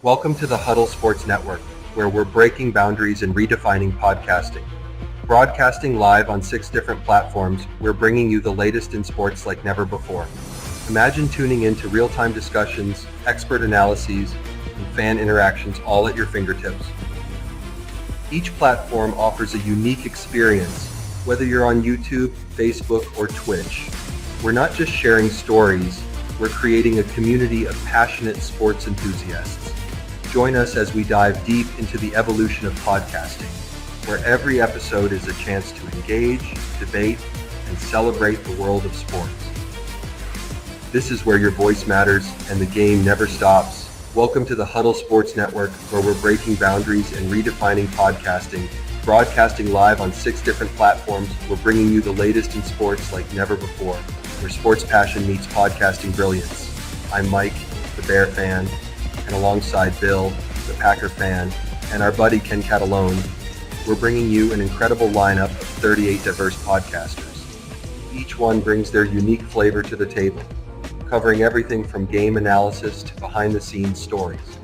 Welcome to the Huddle Sports Network, where we're breaking boundaries and redefining podcasting. Broadcasting live on 6 different platforms, we're bringing you the latest in sports like never before. Imagine tuning in to real-time discussions, expert analyses, and fan interactions all at your fingertips. Each platform offers a unique experience, whether you're on YouTube, Facebook, or Twitch. We're not just sharing stories, we're creating a community of passionate sports enthusiasts. Join us as we dive deep into the evolution of podcasting, where every episode is a chance to engage, debate, and celebrate the world of sports. This is where your voice matters and the game never stops. Welcome to the Huddle Sports Network, where we're breaking boundaries and redefining podcasting. Broadcasting live on 6 different platforms, we're bringing you the latest in sports like never before, where sports passion meets podcasting brilliance. I'm Mike, the Bear fan, and alongside Bill, the Packer fan, and our buddy Ken Catalone, we're bringing you an incredible lineup of 38 diverse podcasters. Each one brings their unique flavor to the table, covering everything from game analysis to behind-the-scenes stories.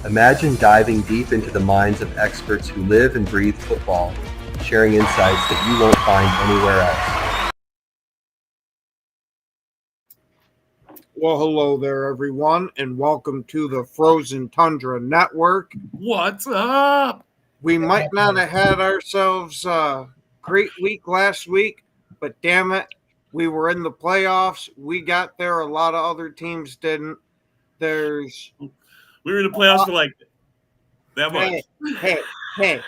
Imagine diving deep into the minds of experts who live and breathe football, sharing insights that you won't find anywhere else. Well, hello there, everyone, and welcome to the Frozen Tundra Network. What's up? We might not have had ourselves a great week last week, but damn it, we were in the playoffs. We got there. A lot of other teams didn't. We were in the playoffs for like that much. Hey.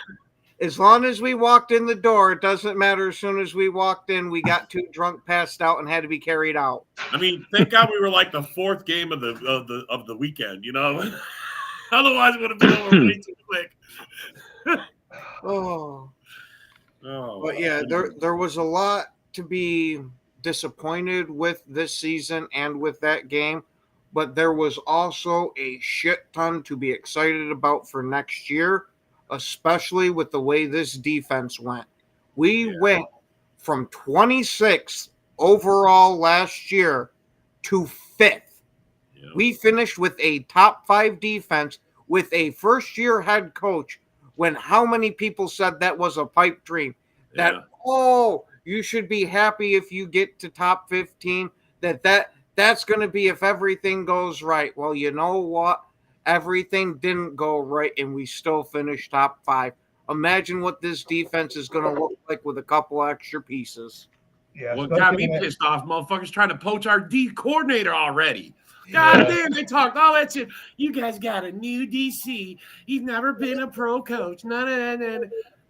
As long as we walked in the door, it doesn't matter. As soon as we walked in, we got too drunk, passed out, and had to be carried out. I mean, thank God we were like the fourth game of the weekend, you know. Otherwise, it would have been over way too quick. But yeah, there was a lot to be disappointed with this season and with that game, but there was also a shit ton to be excited about for next year, especially with the way this defense went. We went from 26th overall last year to 5th. Yeah. We finished with a top 5 defense with a first-year head coach when how many people said that was a pipe dream? That, you should be happy if you get to top 15, that's going to be if everything goes right. Well, you know what? Everything didn't go right, and we still finished top 5. Imagine what this defense is going to look like with a couple extra pieces. Yeah, what got me pissed off, motherfuckers trying to poach our D coordinator already. God damn, they talked all that shit. You guys got a new DC. He's never been a pro coach. No.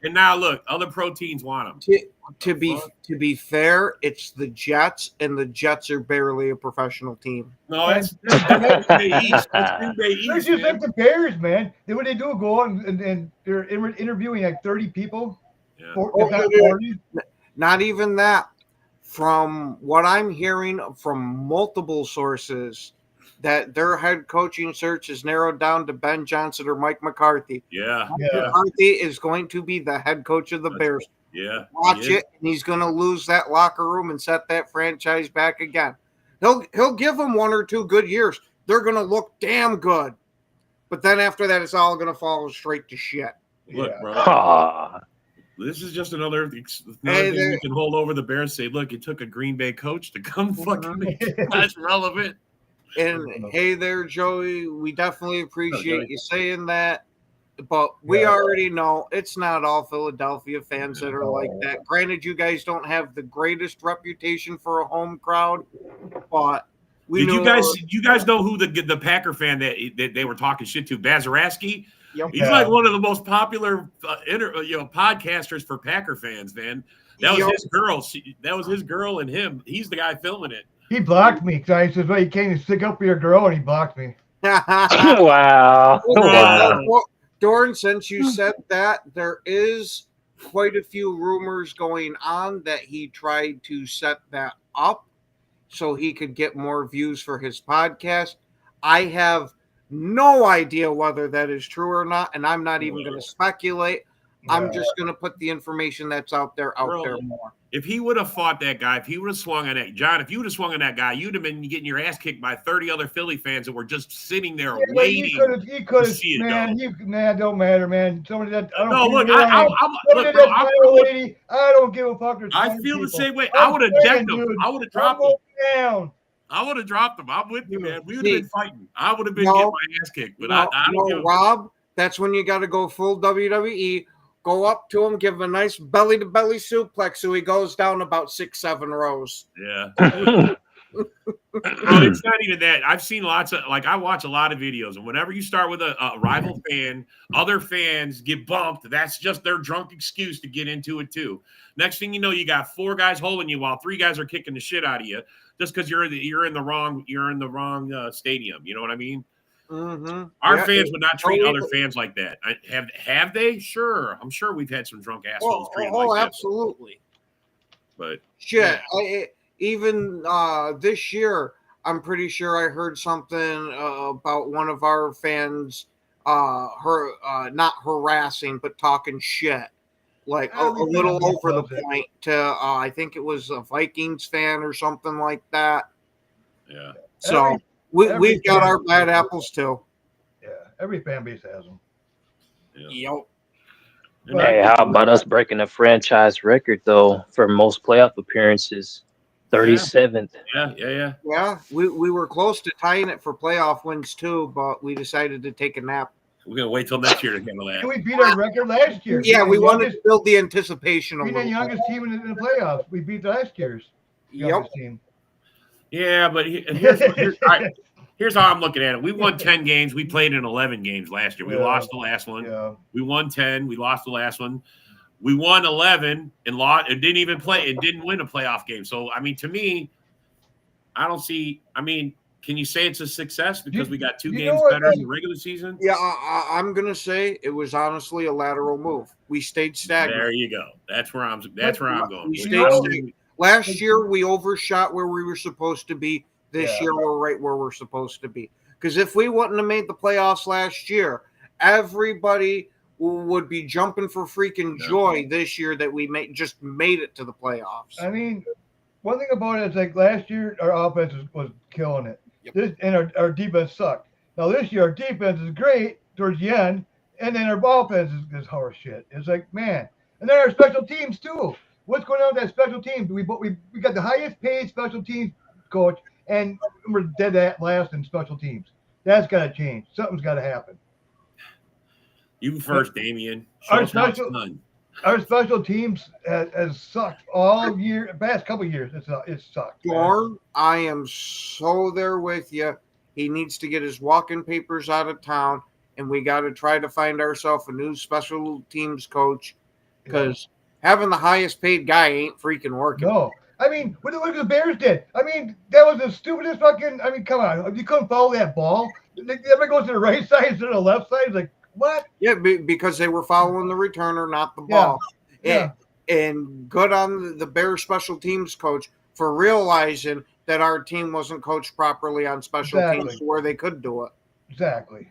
And now look, other pro teams want him. To be fair, it's the Jets, and the Jets are barely a professional team. No, that's Green Bay East. That's Green Bay East. Where's you think the Bears, man? Then when they do go on and they're interviewing like 30 people. Yeah. 40. Not even that. From what I'm hearing from multiple sources, that their head coaching search is narrowed down to Ben Johnson or Mike McCarthy. McCarthy is going to be the head coach of the Bears. Yeah. Watch it, and he's going to lose that locker room and set that franchise back again. He'll give them 1 or 2 good years. They're going to look damn good. But then after that, it's all going to fall straight to shit. Look, bro. This is just another thing we can hold over the Bears. Say, look, it took a Green Bay coach to come fucking make that's relevant. And hey there, Joey, we definitely appreciate you saying that. But we already know it's not all Philadelphia fans that are like that. Granted, you guys don't have the greatest reputation for a home crowd, but you guys know who the Packer fan that they were talking shit to, Bazaraski? Yep. He's like one of the most popular podcasters for Packer fans, man. That was his girl. That was his girl and him. He's the guy filming it. He blocked me because I said, "Well, you can't stick up for your girl," and he blocked me. Wow. Dorn, since you said that, there is quite a few rumors going on that he tried to set that up so he could get more views for his podcast. I have no idea whether that is true or not, and I'm not even going to speculate. I'm just going to put the information that's out there more. If he would have fought that guy, if he would have swung on that, John, if you would have swung on that guy, you'd have been getting your ass kicked by 30 other Philly fans that were just sitting there waiting. He could have, man, don't matter, man. Somebody that, I don't no, look, I don't give a fuck. I feel the same way. I would have decked him. I would have dropped him. Down. I would have dropped him. I'm with you, man. We would have been fighting. I would have been getting my ass kicked. But I don't give a Rob, that's when you got to go full WWE. Go up to him, give him a nice belly-to-belly suplex so he goes down about 6-7 rows. Yeah. Well, it's not even that. I've seen lots of, I watch a lot of videos, and whenever you start with a rival fan, other fans get bumped. That's just their drunk excuse to get into it, too. Next thing you know, you got 4 guys holding you while 3 guys are kicking the shit out of you just because you're in the wrong stadium. You know what I mean? Mm-hmm. Our fans would not treat other fans like that. Have they? Sure. I'm sure we've had some drunk assholes treat like that. Oh, absolutely. But shit, even this year, I'm pretty sure I heard something about one of our fans, not harassing, but talking shit, like a little over the point to, I think it was a Vikings fan or something like that. Yeah. So. We've got our bad apples too. Yeah, every fan base has them. Yep. Hey, how about us breaking a franchise record though for most playoff appearances? 37th. Yeah. Yeah, we were close to tying it for playoff wins too, but we decided to take a nap. We're gonna wait till next year to handle that. We beat our record last year. Yeah, we wanted to build the anticipation a little. The youngest team in the playoffs. We beat last year's youngest team. Yeah, but here's how I'm looking at it. We won 10 games. We played in 11 games last year. We lost the last one. Yeah. We won 10. We lost the last one. We won 11 and lost and didn't even play and didn't win a playoff game. So, I mean, to me, I don't see – I mean, can you say it's a success because we got 2 games better in the regular season? Yeah, I'm going to say it was honestly a lateral move. We stayed stagnant. There you go. That's where I'm going. We stayed stagnant. Last year, we overshot where we were supposed to be. This year, we're right where we're supposed to be. Because if we wouldn't have made the playoffs last year, everybody would be jumping for freaking joy this year that we just made it to the playoffs. I mean, one thing about it is like last year, our offense was killing it. Yep. And our defense sucked. Now this year, our defense is great towards the end, and then our offense is horse shit. It's like, man. And then our special teams, too. What's going on with that special team? We got the highest paid special teams coach, and we're dead at last in special teams. That's got to change. Something's got to happen. You first, Damien. Our special teams has sucked all year. Past couple of years, it's sucked. Dorn, I am so there with you. He needs to get his walk-in papers out of town, and we got to try to find ourselves a new special teams coach because having the highest paid guy ain't freaking working. No. I mean, what the Bears did. I mean, that was the stupidest fucking. I mean, come on. You couldn't follow that ball. Everybody goes to the right side instead of the left side. It's like, what? Yeah, because they were following the returner, not the ball. Yeah. And good on the Bears special teams coach for realizing that our team wasn't coached properly on special teams where they could do it. Exactly.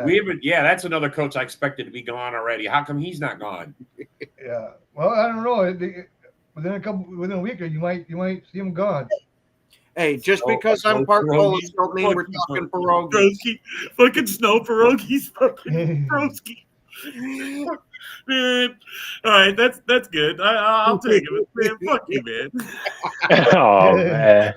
We haven't. Yeah, that's another coach I expected to be gone already. How come he's not gone? Yeah. Well, I don't know. Within a week, you might see him gone. Hey, just because I'm part Polish don't mean we're talking pierogies. Fucking snow pierogies, fucking broski. Man, all right, that's good. I'll take it, man. Fuck you, man. Oh man,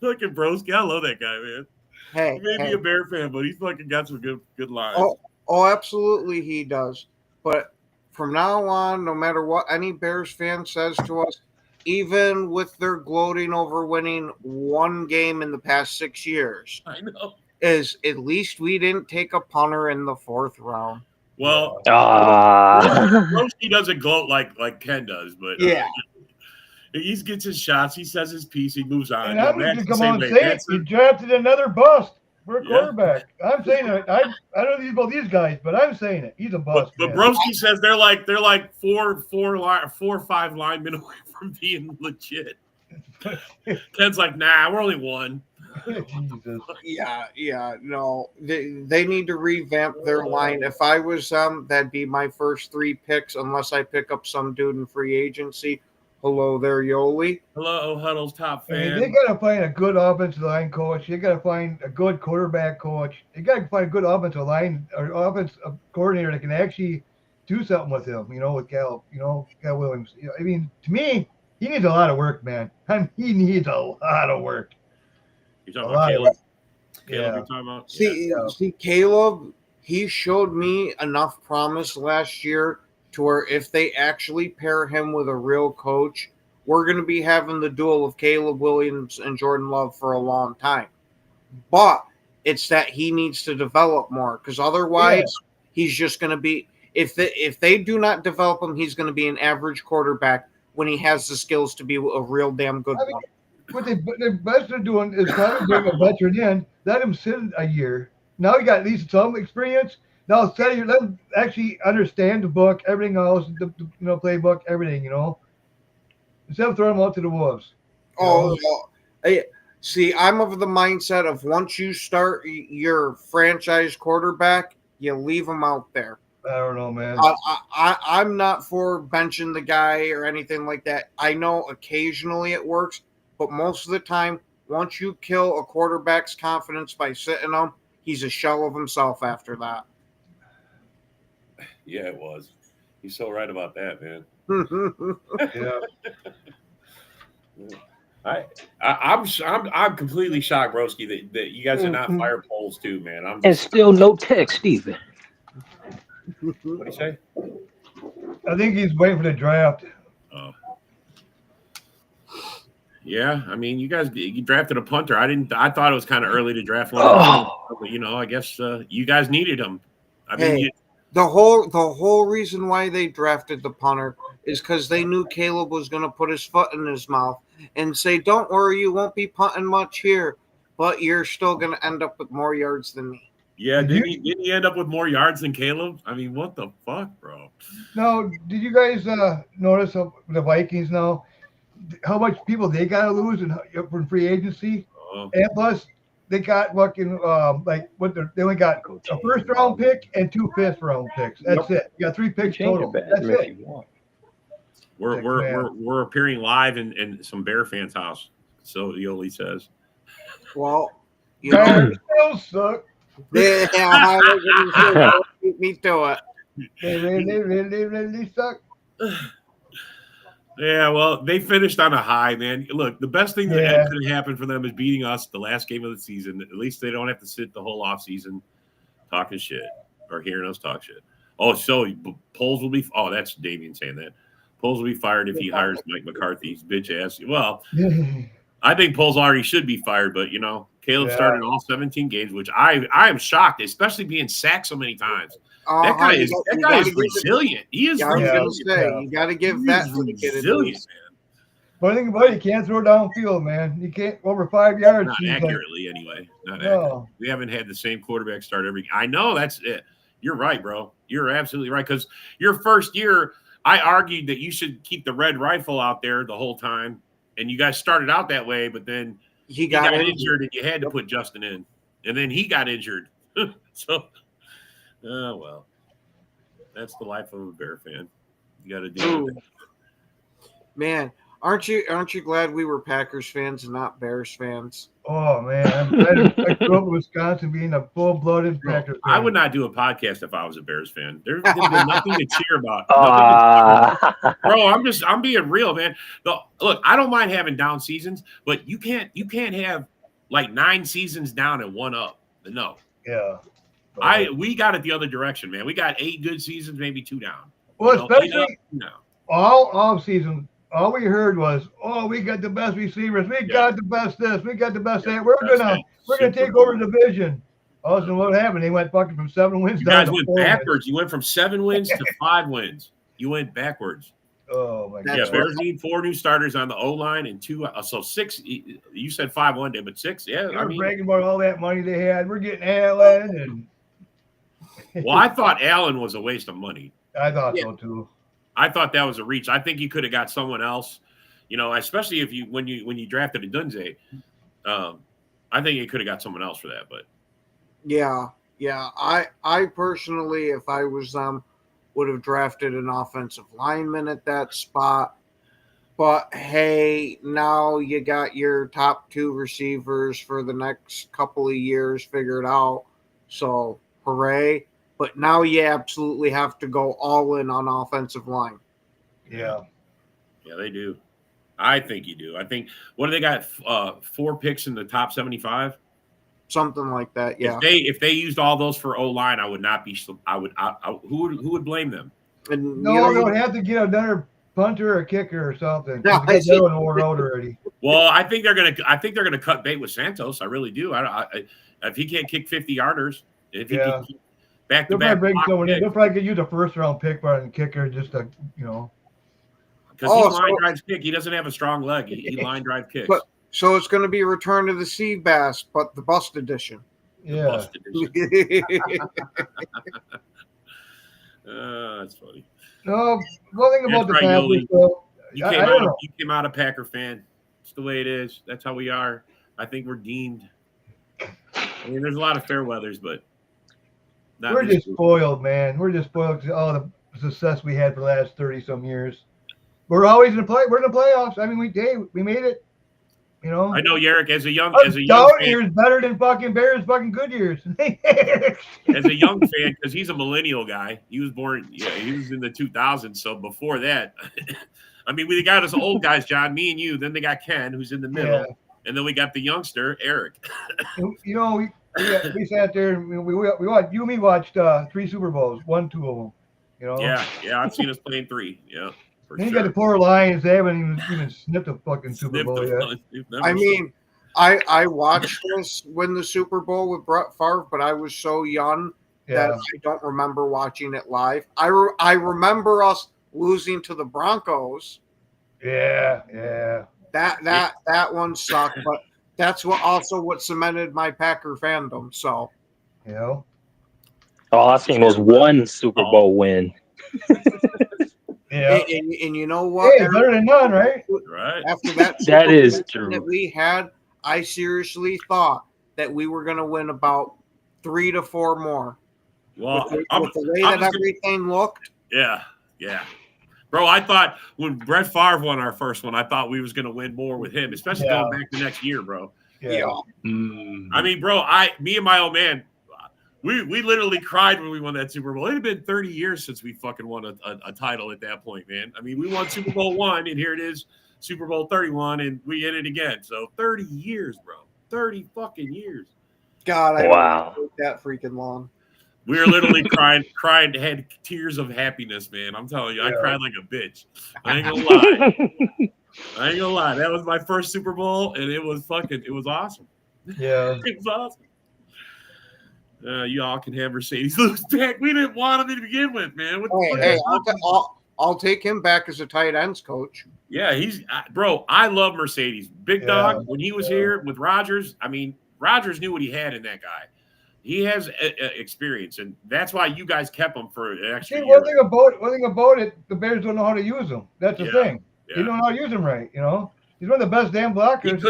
fucking broski. I love that guy, man. Hey, he may be a Bear fan, but he's fucking got some good lines. Oh, absolutely, he does. But from now on, no matter what any Bears fan says to us, even with their gloating over winning 1 game in the past 6 years, I know, is at least we didn't take a punter in the 4th round. Well, he doesn't gloat like Ken does, but he gets his shots, he says his piece, he moves on. And I'm just come on, say it. You drafted another bust for a quarterback. I'm saying it. I don't know about these guys, but I'm saying it. He's a bust. But Broski says they're like 4 or 5 linemen away from being legit. Ken's like, nah, we're only 1. Jesus. No, they need to revamp their line. If I was them, that'd be my first 3 picks, unless I pick up some dude in free agency. Hello there, Yoli. Hello, Huddle's top I mean, fan. they got to find a good offensive line coach. They got to find a good quarterback coach. They got to find a good offensive line or offensive coordinator that can actually do something with him. With Cal. Cal Williams. I mean, to me, he needs a lot of work, man. He needs a lot of work. You're talking about Caleb? Caleb, Yeah. you're talking about? See, Caleb, he showed me enough promise last year to where if they actually pair him with a real coach, we're going to be having the duel of Caleb Williams and Jordan Love for a long time. But it's that he needs to develop more, because otherwise he's just going to be, if they do not develop him, he's going to be an average quarterback when he has the skills to be a real damn good one. What the best they're doing is trying to bring a veteran in, let him sit a year. Now he got at least some experience. Now let him actually understand the book, everything else, the playbook, everything. Instead of throwing him out to the wolves. See, I'm of the mindset of once you start your franchise quarterback, you leave him out there. I don't know, man. I'm not for benching the guy or anything like that. I know occasionally it works, but most of the time, once you kill a quarterback's confidence by sitting him, he's a shell of himself after that. Yeah, it was. You're so right about that, man. Yeah. I'm completely shocked, Broski, that you guys did not fire polls too, man. And still no text either. What do you say? I think he's waiting for the draft. Yeah, I mean, you drafted a punter. I thought it was kind of early to draft one. But I guess you guys needed him. The whole reason why they drafted the punter is because they knew Caleb was going to put his foot in his mouth and say, "Don't worry, you won't be punting much here, but you're still going to end up with more yards than me." Yeah, didn't he end up with more yards than Caleb? I mean, what the fuck, bro? No, did you guys notice the Vikings now? How much people they got to lose from free agency? And plus, they got fucking they only got a first round pick and 2 5th-round picks. That's it. You got 3 picks total. That's it. We're appearing live in some Bear fans' house. So Yoli says. Well, Bears still suck. Yeah, me to it. They really suck. Yeah, well, they finished on a high, man. Look, the best thing that could have happened for them is beating us the last game of the season. At least they don't have to sit the whole offseason talking shit or hearing us talk shit. Oh, so Poles will be – oh, that's Damian saying that. Poles will be fired if he hires Mike McCarthy's bitch ass. Well, I think Poles already should be fired, but, Caleb started all 17 games, which I am shocked, especially being sacked so many times. That guy is resilient. He is resilient. You got to give that to the kid. Resilient, man. But I think about it, you can't throw downfield, man. You can't over 5 yards. Not accurately, anyway. Not accurately. We haven't had the same quarterback start every. I know that's it. You're right, bro. You're absolutely right. Because your first year, I argued that you should keep the red rifle out there the whole time, and you guys started out that way, but then he got injured, and you had to put Justin in, and then he got injured. So. Oh, well, that's the life of a Bear fan. You got to do it. Man, aren't you glad we were Packers fans and not Bears fans? Oh, man. I grew up in Wisconsin being a full-blooded Packers fan. I would not do a podcast if I was a Bears fan. There's nothing to cheer about. Bro, I'm being real, man. Look, I don't mind having down seasons, but you can't have like 9 seasons down and 1 up. No. Yeah. We got it the other direction, man. We got 8 good seasons, maybe 2 down. Well, especially all season, all we heard was, "Oh, we got the best receivers. We got the best this. We got the best that. We're gonna take over the division." Also, what happened? They went fucking from 7 wins down to 4 wins. You guys went backwards. You went from 7 wins to 5 wins. You went backwards. Oh my God! Yeah, Bears need 4 new starters on the O line and 2. So 6. You said 5 one day, but 6. Yeah, they were bragging about all that money they had. We're getting Allen and. Well, I thought Allen was a waste of money. I thought so too. I thought that was a reach. I think you could have got someone else, especially if when you drafted a Dunze. I think it could have got someone else for that, but Yeah. I personally, if I was them, would have drafted an offensive lineman at that spot. But hey, now you got your top 2 receivers for the next couple of years figured out. So hooray. But now you absolutely have to go all in on offensive line. yeah, they do. I think you do. I think what do they got? 4 picks in the top 75. Something like that, yeah. If they used all those for O-line, I would not be. Who would blame them? And No, they'll have to get another punter or kicker or something. No, Because that one wore out already. Well, I think they're gonna cut bait with Santos. I really do. If he can't kick 50-yarders, if he can keep back to They'll back, probably bring someone in. They'll probably get you the first-round pick for a kicker just to, because he line drives kick. He doesn't have a strong leg. He line drive kicks. So it's going to be Return to the Sea Bass, but the bust edition. Yeah. Bust edition. That's funny. No, one thing about That's the right, Packers, Yoli. though, You I don't know. came out a Packer fan. It's the way it is. That's how we are. I think we're deemed. I mean, there's a lot of fair weathers, but We're just spoiled, man. We're just spoiled because all the success we had for the last 30-some years. We're always in the play. We're in the playoffs. I mean, we made it. You know. I know, Yerrick, as a young down fan, years better than fucking Bears fucking good years. as a young fan, because he's a millennial guy. He was born. Yeah, he was in the 2000s. So before that, I mean, we got us old guys, John, me and you. Then they got Ken, who's in the middle, and then we got the youngster, Eric. You know, we sat there and we watched. You and me watched 3 Super Bowls, 2 of them. You know. Yeah, I've seen us playing 3. Yeah. Then you got the poor Lions. They haven't even snipped a fucking Super Bowl yet. I mean, I watched us win the Super Bowl with Brett Favre, but I was so young that I don't remember watching it live. I remember us losing to the Broncos. Yeah. That one sucked, but that's what cemented my Packer fandom. So, you know, all I seen was one Super Bowl win. Yeah, and you know what? Hey, better than none, right? Right. After that, that is true. That we had, I seriously thought that we were going to win about 3 to 4 more. Well, with the way that everything looked. Yeah. Bro, I thought when Brett Favre won our first one, I thought we was going to win more with him, especially going back the next year, bro. Yeah. I mean, bro, me and my old man, we literally cried when we won that Super Bowl. It had been 30 years since we fucking won a title at that point, man. I mean, we won Super Bowl 1, and here it is, Super Bowl 31, and we in it again. So 30 years, bro. 30 fucking years. God, I don't wait that freaking long. We were literally crying, had tears of happiness, man. I'm telling you, I cried like a bitch. I ain't gonna lie. That was my first Super Bowl, and it was awesome. Yeah. It was awesome. You all can have Mercedes lose back. We didn't want him to begin with, man. I'll take him back as a tight ends coach. Yeah, bro. I love Mercedes. Big Dog, when he was here with Rodgers, I mean, Rodgers knew what he had in that guy. He has experience, and that's why you guys kept him for an extra year. One thing about it, the Bears don't know how to use him. That's the thing. They don't know how to use him right. You know, he's one of the best damn blockers.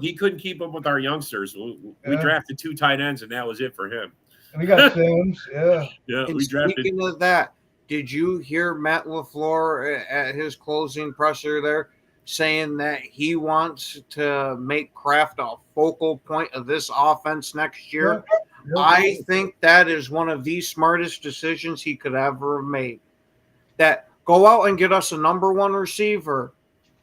He couldn't keep up with our youngsters. We drafted 2 tight ends, and that was it for him. And we got Sims. And we drafted. Speaking of that, did you hear Matt LaFleur at his closing presser there saying that he wants to make Kraft a focal point of this offense next year? I think that is one of the smartest decisions he could ever have made. That go out and get us a number 1 receiver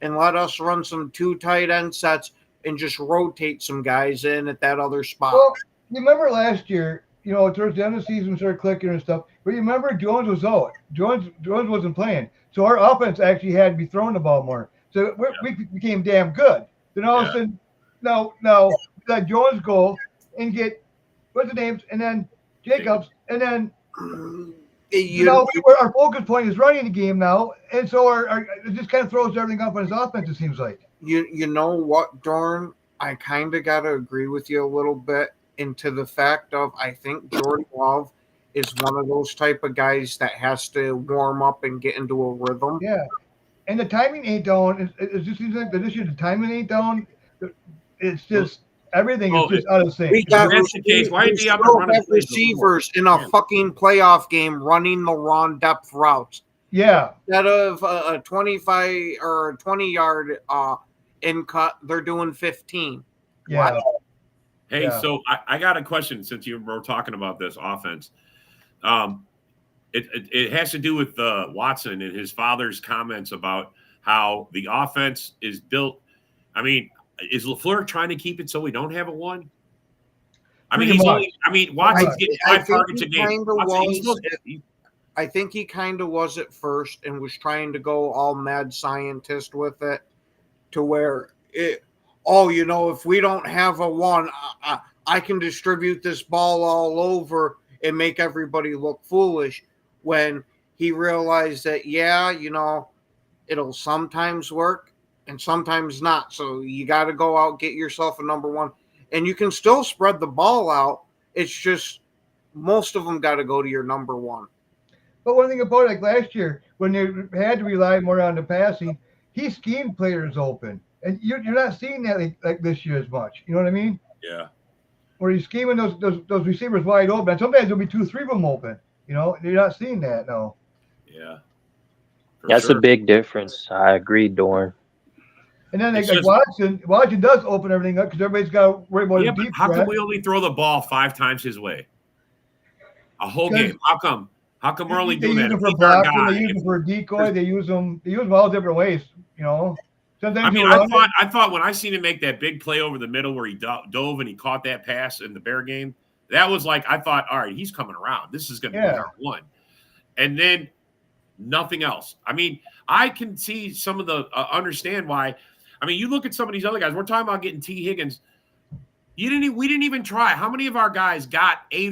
and let us run some 2 tight end sets and just rotate some guys in at that other spot. Well, you remember last year, you know, towards the end of the season, we started clicking and stuff. But you remember Jones was out. Jones wasn't playing. So our offense actually had to be throwing the ball more. So we became damn good. Then all of a sudden, now let Jones go and get what's the names, and then Jacobs, and then our focus point is running the game now, and so our it just kind of throws everything up on his offense. It seems like. You know what, Dorn? I kind of got to agree with you a little bit into the fact of I think Jordan Love is one of those type of guys that has to warm up and get into a rhythm. Yeah, and the timing ain't down. It just seems like this year the timing ain't down. It's just Everything is just out of sync. We got that's the case, why didn't we they have to still run his have plays receivers in a fucking playoff game running the wrong depth routes. Yeah. Instead of a 25 or 20-yard in cut, they're doing 15. Yeah. What? Hey, Yeah. so I got a question since you were talking about this offense. It has to do with Watson and his father's comments about how the offense is built. I mean, is LaFleur trying to keep it so we don't have a one? I mean, Watson's getting 5 targets a game. I think he kind of was at first and was trying to go all mad scientist with it, to where if we don't have a one, I can distribute this ball all over and make everybody look foolish. When he realized that, it'll sometimes work and sometimes not. So you got to go out, get yourself a number one, and you can still spread the ball out. It's just most of them got to go to your number one. But one thing about it, like last year, when they had to rely more on the passing, he schemed players open. And you're not seeing that like this year as much. You know what I mean? Yeah. Where he's scheming those receivers wide open. And sometimes there'll be 2-3 of them open. You're not seeing that now. Yeah. That's a big difference. I agree, Dorn. And then Watson does open everything up because everybody's got to worry about his deep how threat. come we only throw the ball 5 times his way? A whole game. How come we're only doing that? They use them for blocking. They use them for decoy. They use them all different ways. Sometimes I thought when I seen him make that big play over the middle where he dove and he caught that pass in the Bear game, that was like, I thought, all right, he's coming around. This is going to be our one. And then nothing else. I mean, I can see some of the understand why. I mean, you look at some of these other guys. We're talking about getting T. Higgins. We didn't even try. How many of our guys got 8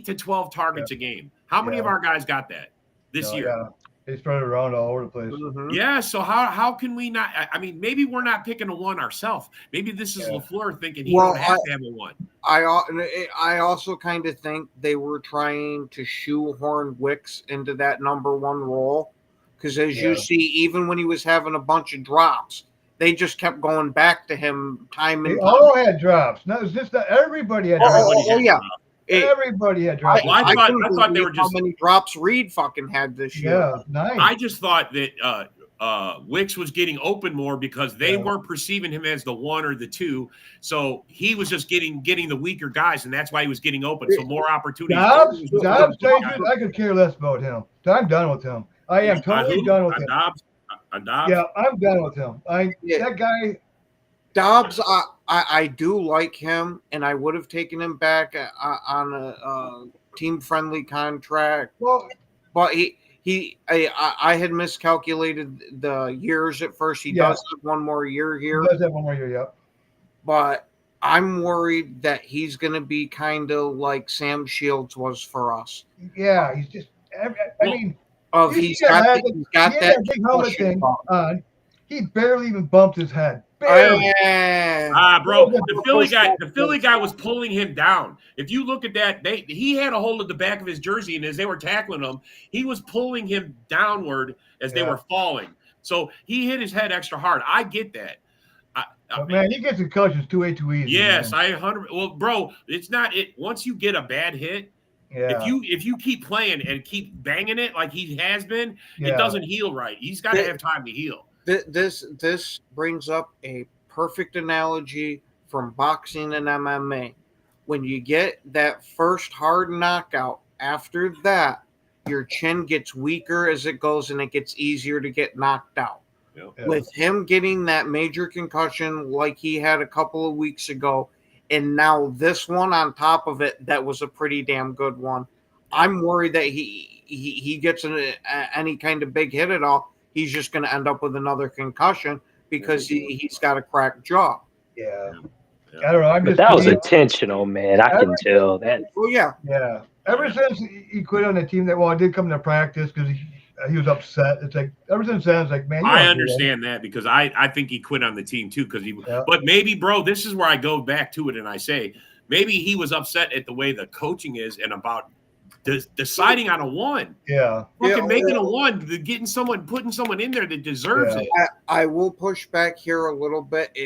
to 12 targets a game? How many of our guys got that this year? Yeah. They spread it around all over the place. Mm-hmm. Yeah, so how can we not? I mean, maybe we're not picking a one ourselves. Maybe this is LaFleur thinking he don't have to have a one. I also kind of think they were trying to shoehorn Wicks into that number one role, because as you see, even when he was having a bunch of drops, they just kept going back to him time and time. They all had drops. No, it's just that everybody had drops. Everybody had drops. I thought they were just how many drops Reed fucking had this year. Yeah, nice. I just thought that Wicks was getting open more because they weren't perceiving him as the one or the two, so he was just getting the weaker guys, and that's why he was getting open. So more opportunities. Dobbs, I could care less about him. I'm done with him. I am totally done with him. Dobbs? Yeah, I'm done with him. That guy. Dobbs, I do like him, and I would have taken him back on a team-friendly contract. Well, but I had miscalculated the years at first. He does have one more year here. He does have one more year, yep. But I'm worried that he's going to be kind of like Sam Shields was for us. Yeah, he's just. I mean, he's got that big helmet thing on. He barely even bumped his head. Bro, the Philly guy was pulling him down. If you look at that, he had a hold of the back of his jersey, and as they were tackling him, he was pulling him downward as they were falling. So he hit his head extra hard. I get that. Man, he gets concussions too easy. Yes, man. Well, bro, it's not it. Once you get a bad hit, if you keep playing and keep banging it like he has been, it doesn't heal right. He's got to have time to heal. This brings up a perfect analogy from boxing and MMA. When you get that first hard knockout, after that, your chin gets weaker as it goes, and it gets easier to get knocked out. Yep. With him getting that major concussion like he had a couple of weeks ago, and now this one on top of it, that was a pretty damn good one. I'm worried that he gets any kind of big hit at all. He's just going to end up with another concussion because he's got a cracked jaw. Yeah. I don't know. But that was intentional, man. I can tell that. Oh, yeah. Yeah. Ever since he quit on the team, I did come to practice because he was upset. It's like, ever since then, it's like, man. I understand that because I think he quit on the team too. But maybe, bro, this is where I go back to it and I say, maybe he was upset at the way the coaching is and about deciding on a one. Yeah. Making a one, putting someone in there that deserves it. I will push back here a little bit.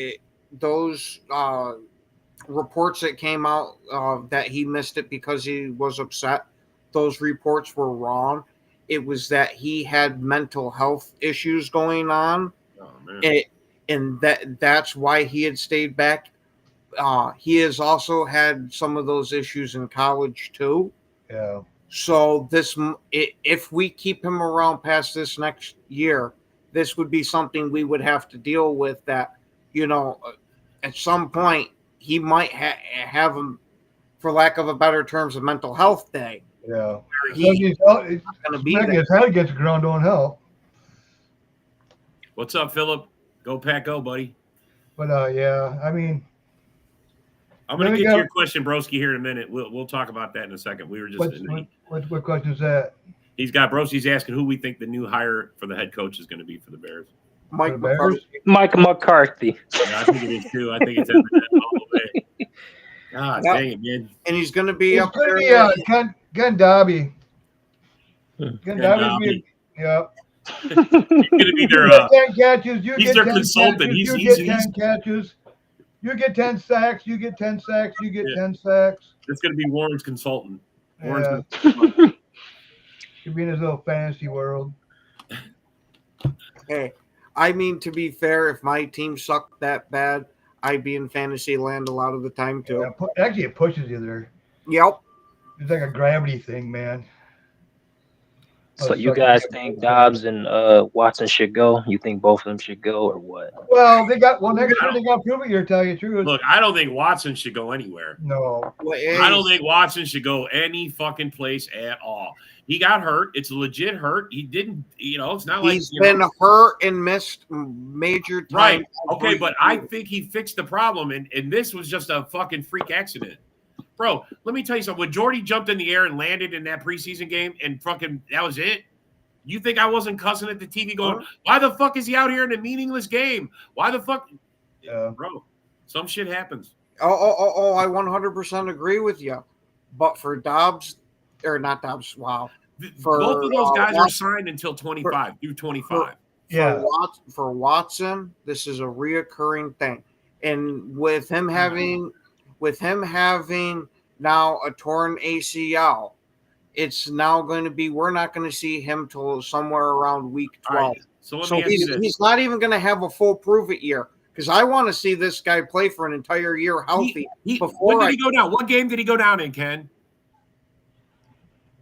Those reports that came out that he missed it because he was upset. Those reports were wrong. It was that he had mental health issues going on, and that's why he had stayed back. He has also had some of those issues in college too. Yeah. So if we keep him around past this next year, this would be something we would have to deal with. That at some point he might have him, for lack of a better terms, a mental health day. Yeah. He's going to be there. His head gets ground on hell. What's up, Philip? Go Pack, go, buddy. But yeah, I mean, I'm going to get to your question, Broski, here in a minute. We'll talk about that in a second. We were just what question is that? Broski's asking who we think the new hire for the head coach is going to be for the Bears. Mike McCarthy. Mike McCarthy. Yeah, I think it is too. I think it's all the way. God dang it, man. And he's going to be up there. Ken Dobby. Ken Dobby. Yeah. He's going to be their 10 catches. He's their consultant. You get 10 catches. You get 10 sacks. You get 10 sacks. You get 10 sacks. It's going to be Warren's consultant. Yeah. Should be in his little fantasy world. Hey, I mean, to be fair, if my team sucked that bad, I'd be in fantasy land a lot of the time too. Yeah, actually, it pushes you there. Yep. It's like a gravity thing, man. So you guys think Dobbs and Watson should go? You think both of them should go, or what? Well, next year they got to prove it. You're telling the truth. Look, I don't think Watson should go anywhere. No, I don't think Watson should go any fucking place at all. He got hurt. It's a legit hurt. He didn't. It's not like he's been hurt and missed major time. Right. Okay, but I think he fixed the problem, and this was just a fucking freak accident. Bro, let me tell you something. When Jordy jumped in the air and landed in that preseason game and fucking that was it, you think I wasn't cussing at the TV going, why the fuck is he out here in a meaningless game? Why the fuck? Yeah. Bro, some shit happens. Oh, I 100% agree with you. But for Dobbs, or not Dobbs, wow. Both of those guys are signed until 25, through 25. For Watson, this is a reoccurring thing. And with him having now a torn ACL, it's now going to be, we're not going to see him till somewhere around week 12. Right. So he's not even going to have a full prove-it year, because I want to see this guy play for an entire year healthy. When did he go down? What game did he go down in, Ken?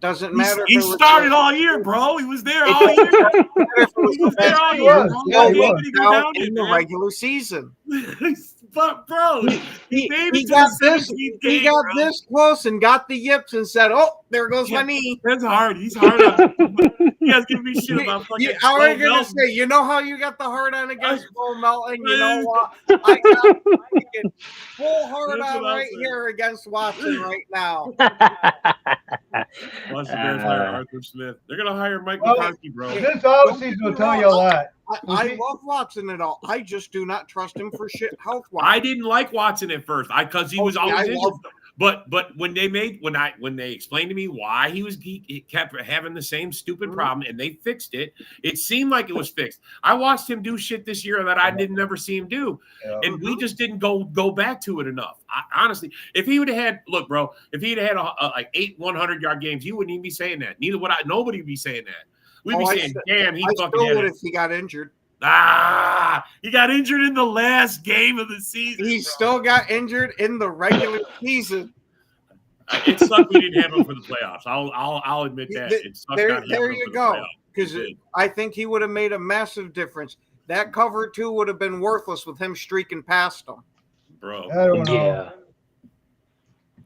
Doesn't matter. He started all year, bro. He was there all year. He was there all year. What game did he go down in the regular season? But bro, he got this close and got the yips and said, "Oh, there goes my knee." That's hard. He's hard on. You guys give me shit about fucking. How are you gonna say? You know how you got the hard on against Bo Melton? You know what? I got full hard on right here against Watson right now. Watch the Bears hire Arthur Smith. They're gonna hire Mike McCarthy, bro. This offseason will tell you a lot. I love Watson and all. I just do not trust him for shit health-wise. I didn't like Watson at first, because he was always injured. But when they explained to me why he kept having the same stupid problem and they fixed it, it seemed like it was fixed. I watched him do shit this year that I didn't never see him do, and we just didn't go back to it enough. Honestly, if he would have had, look, bro, if he'd had like 8 100-yard games, you wouldn't even be saying that. Neither would I. Nobody would be saying that. We'd be saying, damn, he fucking still would if he got injured. He got injured in the last game of the season. He still got injured in the regular season. It sucked we didn't have him for the playoffs. I'll admit that. It sucked there you go. Because I think he would have made a massive difference. That cover 2 would have been worthless with him streaking past him. Bro. I don't know. Yeah.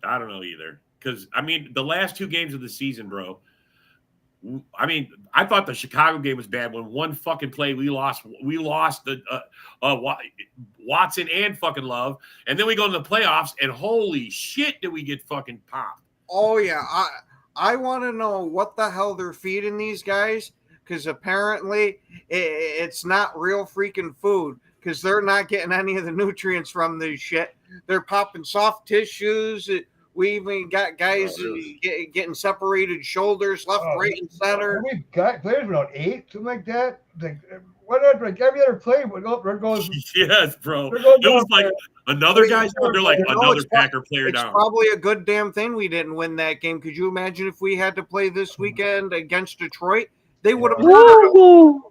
I don't know either. Because, I mean, the last 2 games of the season, bro, I mean, I thought the Chicago game was bad when one fucking play we lost the Watson and fucking Love, and then we go to the playoffs and holy shit, did we get fucking popped? Oh yeah, I want to know what the hell they're feeding these guys, because apparently it's not real freaking food, because they're not getting any of the nutrients from this shit. They're popping soft tissues We even got guys getting separated shoulders, left, right, and center. We got players without 8, something like that. Like whatever, like every other play would go. There goes. Yes, bro. There goes It was like another guy's down. They're like another Packer player it's down. Probably a good damn thing we didn't win that game. Could you imagine if we had to play this weekend against Detroit? They would have murdered them.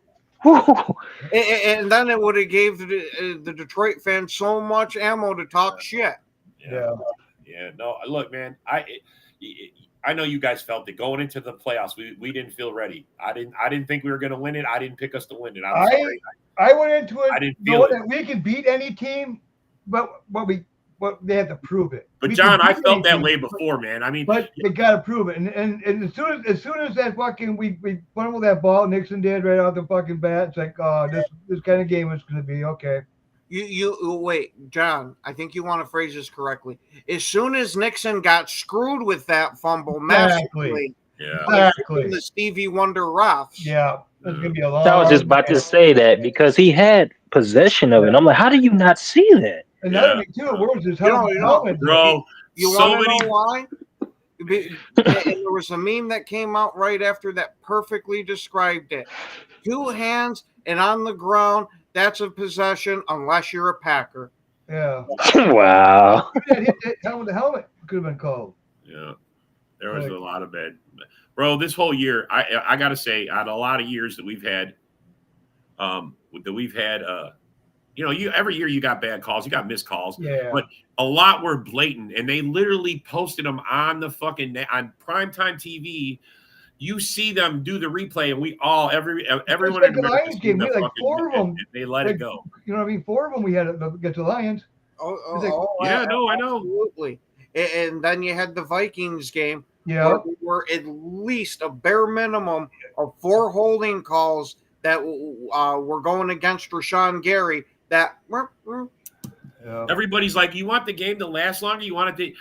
And then it would have gave the Detroit fans so much ammo to talk shit. Yeah. No, look, man. I know you guys felt it going into the playoffs. We didn't feel ready. I didn't think we were going to win it. I didn't pick us to win it. I'm sorry. I went into it. I didn't feel it. That we could beat any team, but they have to prove it. But John, I felt that way before, man. I mean, but they got to prove it. And as soon as that fucking we fumbled that ball, Nixon did right off the fucking bat. It's like, oh, this kind of game is going to be okay. You wait, John. I think you want to phrase this correctly. As soon as Nixon got screwed with that fumble, massively, exactly, the Stevie Wonder refs. Yeah, it's gonna be a long. I was just about to say that because he had possession of it. I'm like, how do you not see that? Another thing too, where was his helmet? Bro, you want to know why? There was a meme that came out right after that perfectly described it. 2 hands and on the ground. That's a possession unless you're a Packer. Yeah. Wow. The helmet could have been called. Yeah. There was a lot of bad. Bro, this whole year, I got to say, out of a lot of years that we've had, every year you got bad calls, you got missed calls. Yeah. But a lot were blatant, and they literally posted them on the fucking on primetime TV. You see them do the replay, and everyone in the Lions game, we had like 4 of them. They let it go. You know what I mean? 4 of them we had against the Lions. I know. Absolutely. And then you had the Vikings game. Yeah. Where we were at least a bare minimum of 4 holding calls that were going against Rashawn Gary. Everybody's like, you want the game to last longer? You want it to.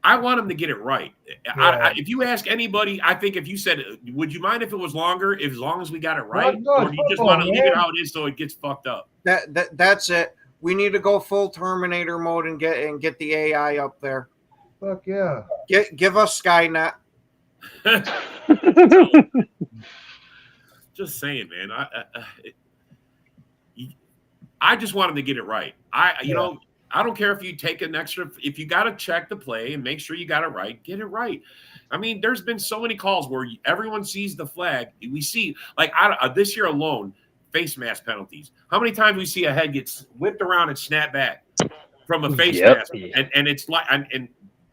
I want them to get it right. Yeah. If you ask anybody, I think if you said, would you mind if it was longer, as long as we got it right? No, or do you just want to leave it how it is so it gets fucked up? That's it. We need to go full Terminator mode and get the AI up there. Fuck yeah. Give us Skynet. Just saying, man. I just want them to get it right. I don't care if you take an extra. If you got to check the play and make sure you got it right, get it right. I mean, there's been so many calls where everyone sees the flag. We see, like this year alone, face mask penalties. How many times we see a head gets whipped around and snapped back from a face mask, and it's like, and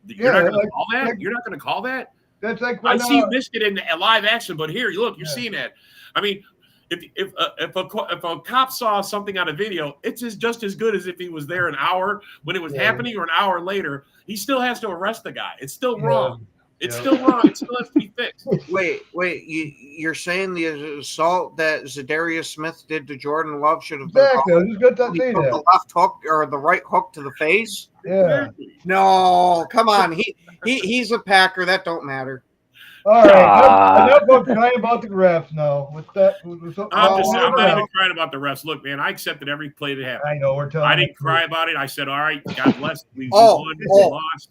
you're not going to call that. You're not going to call that. That's like I see you missed it in live action, but here, look, you're seeing that. I mean. If a cop saw something on a video, it's just as good as if he was there an hour when it was happening or an hour later. He still has to arrest the guy. It's still wrong. It's still wrong. It still has to be fixed. Wait. You're saying the assault that Zadarius Smith did to Jordan Love should have been the left hook or the right hook to the face? Yeah. No, come on. He's a Packer. That don't matter. All right, enough about crying about the refs now. I'm not even crying about the refs. Look, man, I accepted every play that happened. I know we're telling. I didn't cry about it. I said, "All right, God bless. We won. We lost."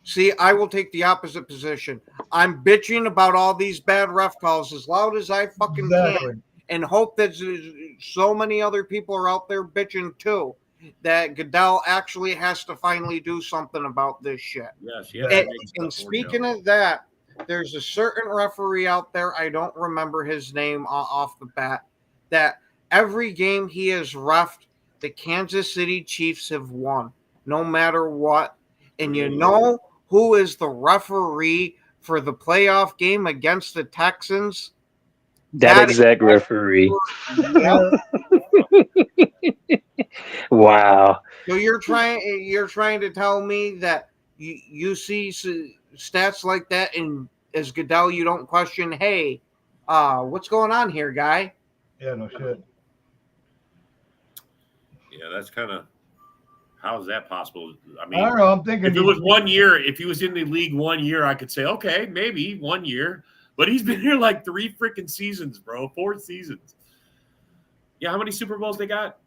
See, I will take the opposite position. I'm bitching about all these bad ref calls as loud as I fucking can, and hope that so many other people are out there bitching too. That Goodell actually has to finally do something about this shit. Yes. And speaking of that. There's a certain referee out there, I don't remember his name off the bat, that every game he has reffed, the Kansas City Chiefs have won, no matter what. And you know who is the referee for the playoff game against the Texans? That exact referee. Wow. So you're trying to tell me that you see stats like that, and as Goodell, you don't question, hey, what's going on here, guy? Yeah, no shit. Yeah, that's kind of, how is that possible? I mean, I don't know. I'm thinking if it was 1 year, if he was in the league 1 year, I could say, okay, maybe 1 year. But he's been here like 3 freaking seasons, bro. 4 seasons. Yeah, how many Super Bowls they got?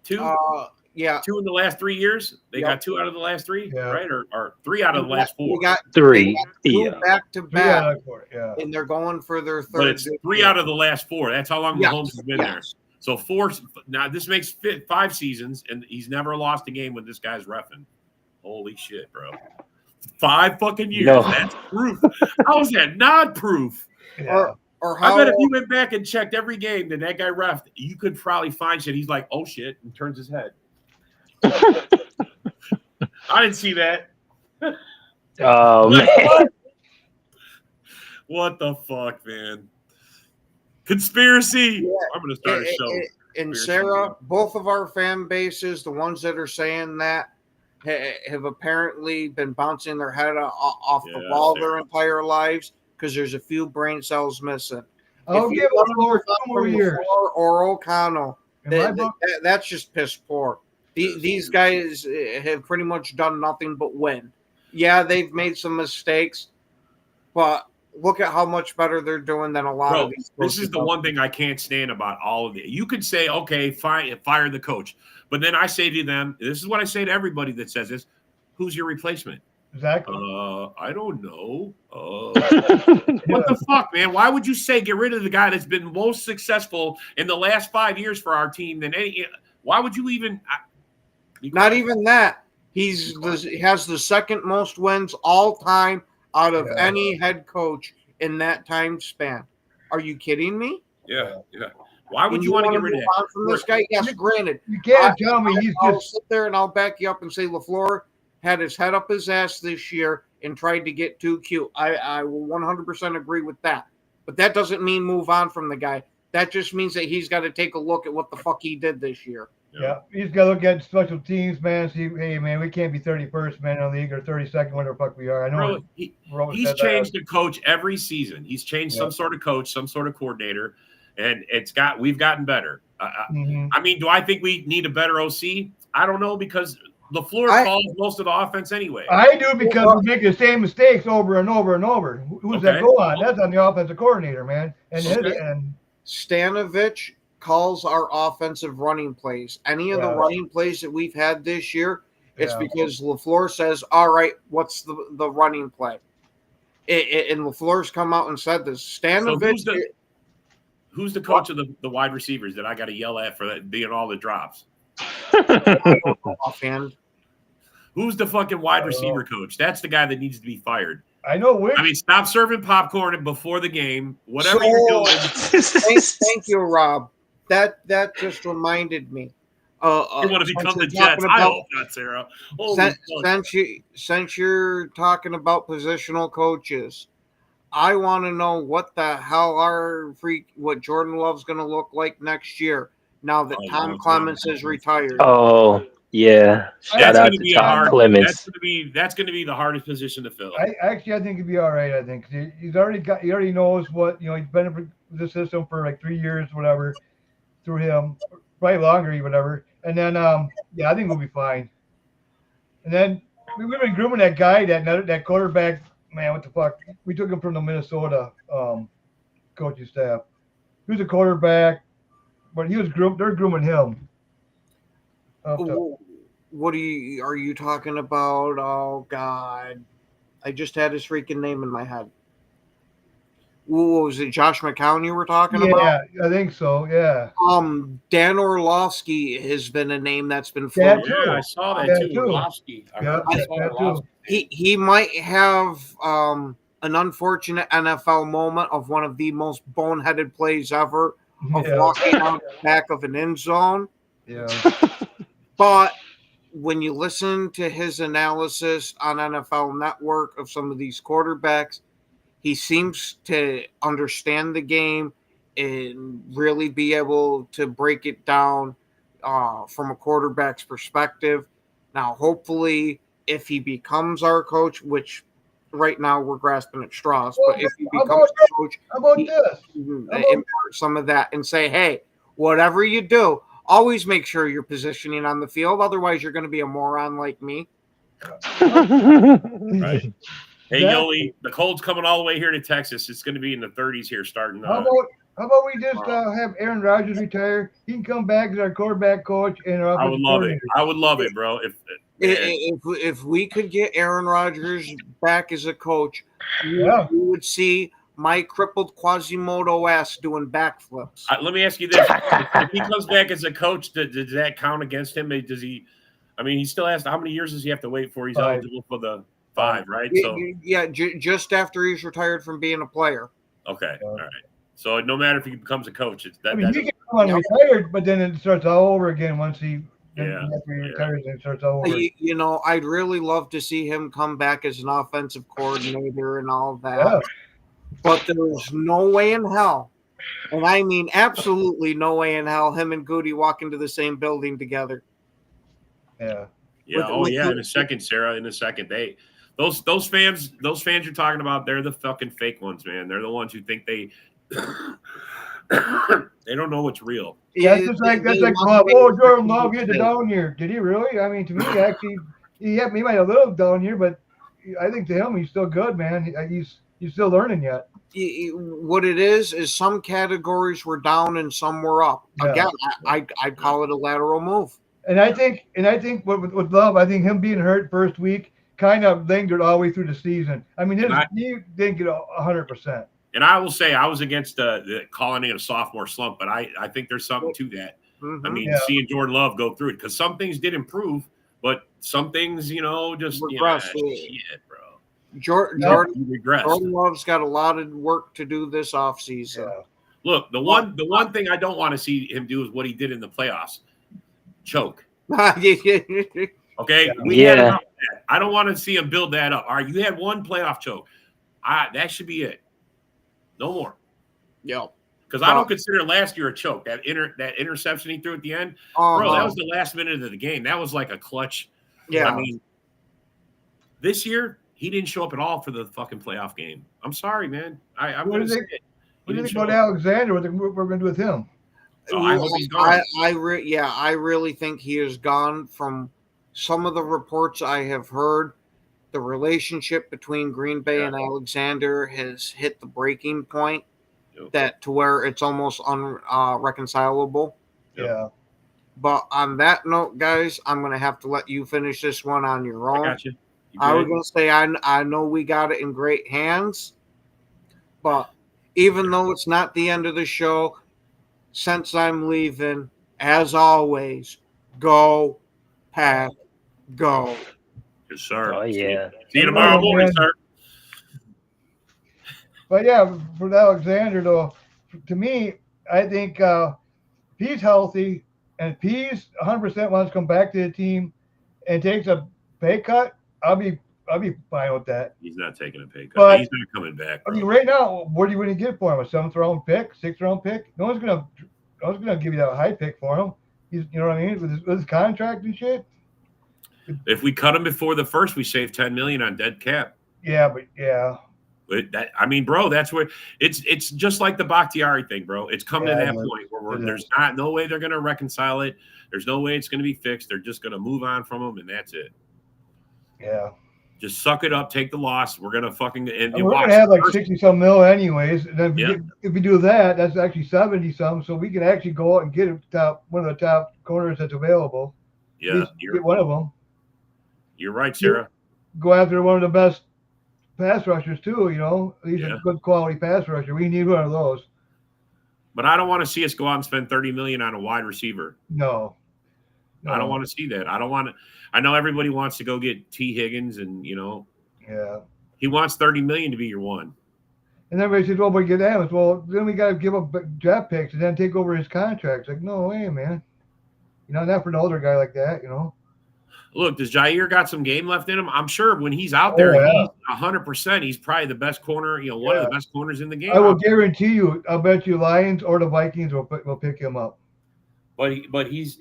2? Yeah. 2 in the last 3 years. They Yep. got 2 out of the last 3, Yeah. right? Or 3 out of the last 4. They got 3. 2 Yeah. back to 3 out back, of 4. Yeah. and they're going for their third. But it's 3 out of the last 4. That's how long Yes, Mahomes has been there. So 4. Now this makes 5 seasons, and he's never lost a game when this guy's reffing. Holy shit, bro! 5 fucking years. No. That's proof. How is that not proof? Yeah. Or how? I bet if you went back and checked every game that guy reffed, you could probably find shit. He's like, "Oh shit," and turns his head. I didn't see that. Oh man. What the fuck, man? Conspiracy. Yeah. I'm gonna start a show. And Conspiracy. Sarah, both of our fan bases, the ones that are saying that, have apparently been bouncing their head off the Yeah, ball Sarah. their entire lives because there's a few brain cells missing. I'll If you give want it to move 2 on more from years. LaFleur or O'Connell, In my book, that's just piss poor. These guys have pretty much done nothing but win. Yeah, they've made some mistakes, but look at how much better they're doing than a lot Bro, of these. this is coaches the out one thing I can't stand about all of it. You could say, okay, fire the coach. But then I say to them, this is what I say to everybody that says this, who's your replacement? exactly. I don't know. What the fuck, man? Why would you say get rid of the guy that's been most successful in the last 5 years for our team than any? Why would you even? Not even that. He has the second most wins all time out of Yeah. any head coach in that time span. Are you kidding me? Yeah. Why would And you want to get wanna rid of move on from this guy? Yes, granted. You can't tell me he's I'll just sit there and I'll back you up and say LaFleur had his head up his ass this year and tried to get too cute. I will 100% agree with that. But that doesn't mean move on from the guy. That just means that he's got to take a look at what the fuck he did this year. yeah. He's got to look at special teams, man. See, hey, man, we can't be 31st man in the league or 32nd, whatever the fuck we are. I know. Bro, he's changed the coach every season. He's changed some sort of coach, some sort of coordinator, and we've gotten better. I mean, do I think we need a better OC? I don't know, because LaFleur calls most of the offense anyway. I do, because we make the same mistakes over and over and over. Who's that go on? That's on the offensive coordinator, man. And Stanovich calls our offensive running plays. Any of the running plays that we've had this year, it's because LaFleur says, all right, what's the running play? And LaFleur's come out and said this. Stanovich. So who's the coach of the wide receivers that I got to yell at for that being all the drops? Offhand. Who's the fucking wide receiver coach? That's the guy that needs to be fired. I know which. I mean, stop serving popcorn before the game. Whatever you're doing. Thank you, Rob. That just reminded me. You want to become the Jets? I hope not, Sarah. Since you're talking about positional coaches, I want to know what the hell what Jordan Love's going to look like next year. Now that Tom Clements is retired. Oh yeah, shout out to Tom Clements. That's going to be the hardest position to fill. I think he'd be all right. I think he already knows what, he's been in the system for like 3 years, whatever, through him, probably longer, whatever. And then I think we'll be fine. And then we've been grooming that guy, that quarterback. Man, what the fuck? We took him from the Minnesota coaching staff. He was a quarterback, but he was groomed. They're grooming him. What are you talking about? Oh God, I just had his freaking name in my head. What was it? Josh McCown you were talking about? Yeah, I think so. Yeah. Dan Orlovsky has been a name that's been floated. Yeah, I saw that too. Orlovsky. He might have an unfortunate NFL moment of one of the most boneheaded plays ever of walking out the back of an end zone. Yeah. But when you listen to his analysis on NFL Network of some of these quarterbacks, he seems to understand the game and really be able to break it down from a quarterback's perspective. Now, hopefully, if he becomes our coach, which right now we're grasping at straws, but if he becomes a coach, impart some of that and say, hey, whatever you do, always make sure you're positioning on the field. Otherwise, you're going to be a moron like me. Hey, Yoli, the cold's coming all the way here to Texas. It's going to be in the 30s here starting. How How about we just have Aaron Rodgers retire? He can come back as our quarterback coach and our I would offensive love it. coordinator. I would love it, bro. If we could get Aaron Rodgers back as a coach, Yeah. you would see my crippled Quasimodo ass doing backflips. Let me ask you this: if he comes back as a coach, does that count against him? Does he? I mean, he still has how many years does he have to wait for he's 5. eligible for the 5, right? Yeah, So just after he's retired from being a player. okay, all right. So no matter if he becomes a coach, it's that. I mean, he can come on retired, but then it starts all over again once he after he retires and it starts all over. You know, I'd really love to see him come back as an offensive coordinator and all that. Yeah. But there's no way in hell, and I mean absolutely no way in hell, him and Goody walk into the same building together. Yeah. Yeah. In a second, Sarah. In a second, those fans you're talking about, they're the fucking fake ones, man. They're the ones who think they don't know what's real. Yeah, that's like Jordan Love, he had the down year. Did he really? I mean, to me, actually, he might have a little down year, but I think to him, he's still good, man. He's still learning yet. What it is some categories were down and some were up. Yeah. Again, I'd call it a lateral move. And I think with Love, I think him being hurt first week kind of lingered all the way through the season. I mean, he didn't get 100%. And I will say I was against the calling it a sophomore slump, but I think there's something to that. Mm-hmm. I mean, seeing Jordan Love go through it, because some things did improve, but some things, just shit, bro. Jordan Love's got a lot of work to do this offseason. Yeah. Look, the one thing I don't want to see him do is what he did in the playoffs. Choke. Okay? Yeah. I don't want to see him build that up. All right, you had one playoff choke. That should be it. No more. Yeah. Because I don't consider last year a choke. That interception he threw at the end, bro, that was the last minute of the game. That was like a clutch. Yeah. I mean, this year, he didn't show up at all for the fucking playoff game. I'm sorry, man. I'm going to say it. What do you think about Alexander? What we're going to do with him? Oh, I hope he's gone. I really think he is gone. From some of the reports I have heard, the relationship between Green Bay and Alexander has hit the breaking point that to where it's almost unreconcilable. Yeah. But on that note, guys, I'm going to have to let you finish this one on your own. I got you. I was going to say, I know we got it in great hands, but even though it's not the end of the show, since I'm leaving, as always, go, Pack, go. Yes, sir. Oh, yeah. See you tomorrow morning, sir. But yeah, for Alexander, though, to me, I think if he's healthy and if he's 100% wants to come back to the team and takes a pay cut, I'll be fine with that. He's not taking a pay cut. But, he's not coming back. Bro. I mean, right now, what are you going to get for him? A 7th round pick, 6th round pick? No one's gonna give you that high pick for him. You know what I mean? With his contract and shit. If we cut him before the first, we save $10 million on dead cap. Yeah, but yeah. Bro, that's where it's just like the Bakhtiari thing, bro. It's come to that point where there's no way they're gonna reconcile it. There's no way it's gonna be fixed. They're just gonna move on from him, and that's it. Yeah. Just suck it up, take the loss. We're gonna fucking and we're gonna have like 60-some mil anyways. And then if we do that, that's actually 70-some. So we can actually go out and get one of the top corners that's available. Yeah, get one of them. You're right, Sarah. Go after one of the best pass rushers too. You know, he's a good quality pass rusher. We need one of those. But I don't want to see us go out and spend $30 million on a wide receiver. No. I don't want to see that. I know everybody wants to go get T. Higgins, and he wants $30 million to be your one. And everybody says, "Well, we get Adams. Well, then we got to give up draft picks and then take over his contract." It's like, no way, man. Not for an older guy like that. Look, does Jair got some game left in him? I'm sure when he's out there, he's 100%. He's probably the best corner, one of the best corners in the game. I will guarantee you. I'll bet you Lions or the Vikings will pick him up. But he's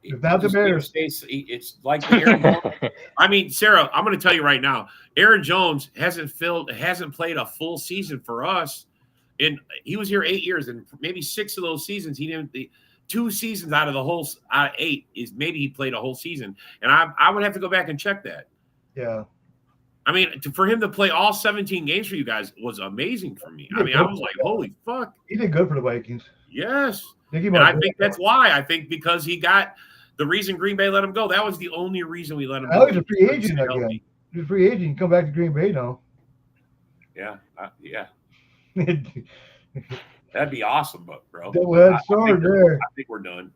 not the Bears. It's like Aaron Jones. I mean, Sarah, I'm going to tell you right now, Aaron Jones hasn't played a full season for us, and he was here 8 years, and maybe 6 of those seasons he didn't. 2 seasons out of 8 is maybe he played a whole season, and I would have to go back and check that. Yeah. I mean, for him to play all 17 games for you guys was amazing for me. I mean, I was like, holy fuck. He did good for the Vikings. Yes. And I think that's why. I think because he got the reason Green Bay let him go. That was the only reason we let him go. Now he's a free agent again. He's a free agent. Come back to Green Bay now. Yeah. Yeah. That'd be awesome, bro. Double-headed sword there. I think we're done.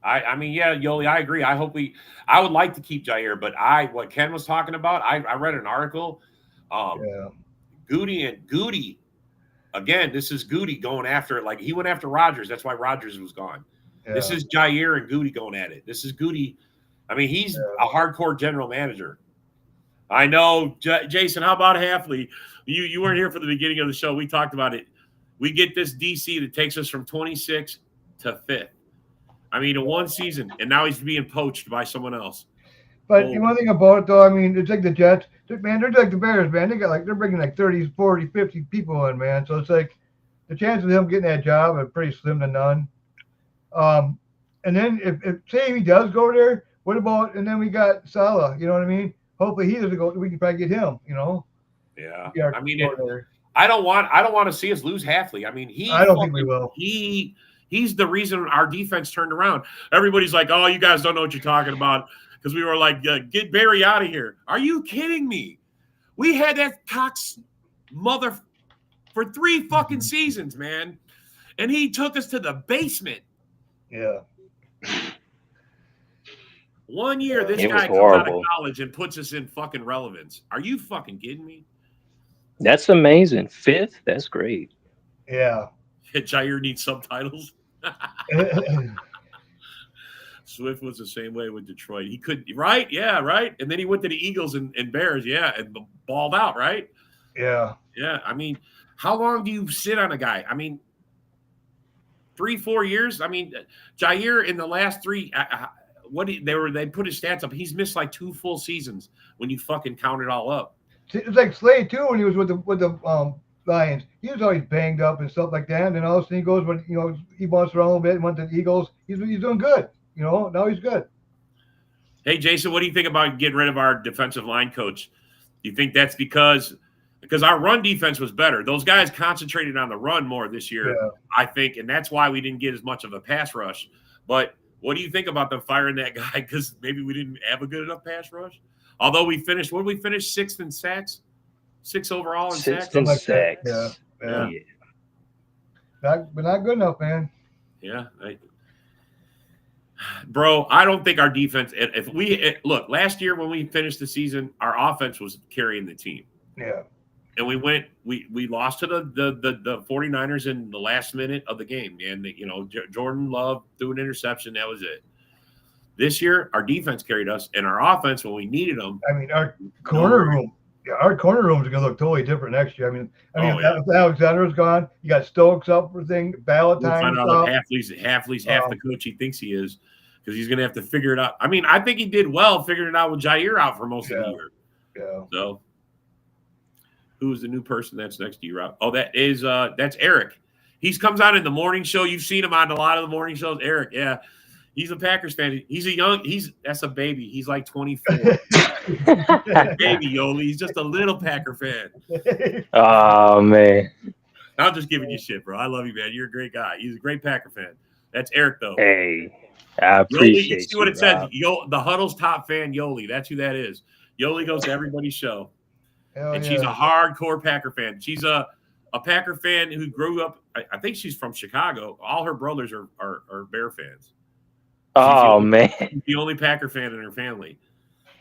I mean, yeah, Yoli, I agree. I would like to keep Jair, but what Ken was talking about, I read an article. Goody, again, this is Goody going after, like he went after Rodgers. That's why Rodgers was gone. Yeah. This is Jair and Goody going at it. This is Goody. I mean, he's a hardcore general manager. I know, Jason, how about Halfley? You weren't here for the beginning of the show. We talked about it. We get this DC that takes us from 26 to 5th. I mean, in one season, and now he's being poached by someone else. But one thing about it, though, I mean, it's like the Jets. Man, they're like the Bears, man. They're bringing like 30, 40, 50 people in, man. So it's like the chance of him getting that job are pretty slim to none. And then if say he does go there, what about? And then we got Salah. You know what I mean? Hopefully he doesn't go. We can probably get him. You know? Yeah. I mean, I don't want to see us lose Halfley. I mean, I don't think we will. He's the reason our defense turned around. Everybody's like, "Oh, you guys don't know what you're talking about," because we were like, "Get Barry out of here." Are you kidding me? We had that Cox mother for 3 fucking seasons, man, and he took us to the basement. Yeah. 1 year, this guy comes out of college and puts us in fucking relevance. Are you fucking kidding me? That's amazing. 5th? That's great. Yeah. Jair needs subtitles. Swift was the same way with Detroit. He couldn't, right? Yeah, right. And then he went to the Eagles and Bears, and balled out, right? Yeah. Yeah. I mean, how long do you sit on a guy? I mean, 3-4 years. I mean, Jair in the last 3. They put his stats up. He's missed like 2 full seasons when you fucking count it all up. It's like Slade too when he was with the Lions. He was always banged up and stuff like that. And then all of a sudden he goes when he bounced around a little bit and went to the Eagles. He's doing good. Now he's good. Hey Jason, what do you think about getting rid of our defensive line coach? Do you think that's because our run defense was better? Those guys concentrated on the run more this year, I think, and that's why we didn't get as much of a pass rush. But what do you think about them firing that guy? Because maybe we didn't have a good enough pass rush. Although we finished, what did we finish? 6th in sacks, 6th overall in sacks. 6th in sacks. Yeah. But not good enough, man. Yeah, bro. I don't think our defense. Look, last year when we finished the season, our offense was carrying the team. Yeah. And we lost to the 49ers in the last minute of the game. And, Jordan Love threw an interception. That was it. This year, our defense carried us, and our offense, when we needed them. I mean, our corner room is going to look totally different next year. I mean, Alexander's gone. You got Stokes up for thing. Ballantyne. We'll find out if Halfley's half the coach he thinks he is, because he's going to have to figure it out. I mean, I think he did well figuring it out with Jair out for most of the year. Yeah. So, who's the new person that's next to you, Rob? Oh, that's Eric. He comes out in the morning show. You've seen him on a lot of the morning shows. Eric, yeah. He's a Packers fan. That's a baby. He's like 24. Baby, Yoli. He's just a little Packer fan. Oh, man. I'm just giving you shit, bro. I love you, man. You're a great guy. He's a great Packer fan. That's Eric, though. Hey, I appreciate you. See what it says? The Huddle's top fan, Yoli. That's who that is. Yoli goes to everybody's show. She's a hardcore Packer fan. She's a Packer fan who grew up, I think she's from Chicago. All her brothers are Bear fans. Man. She's the only Packer fan in her family.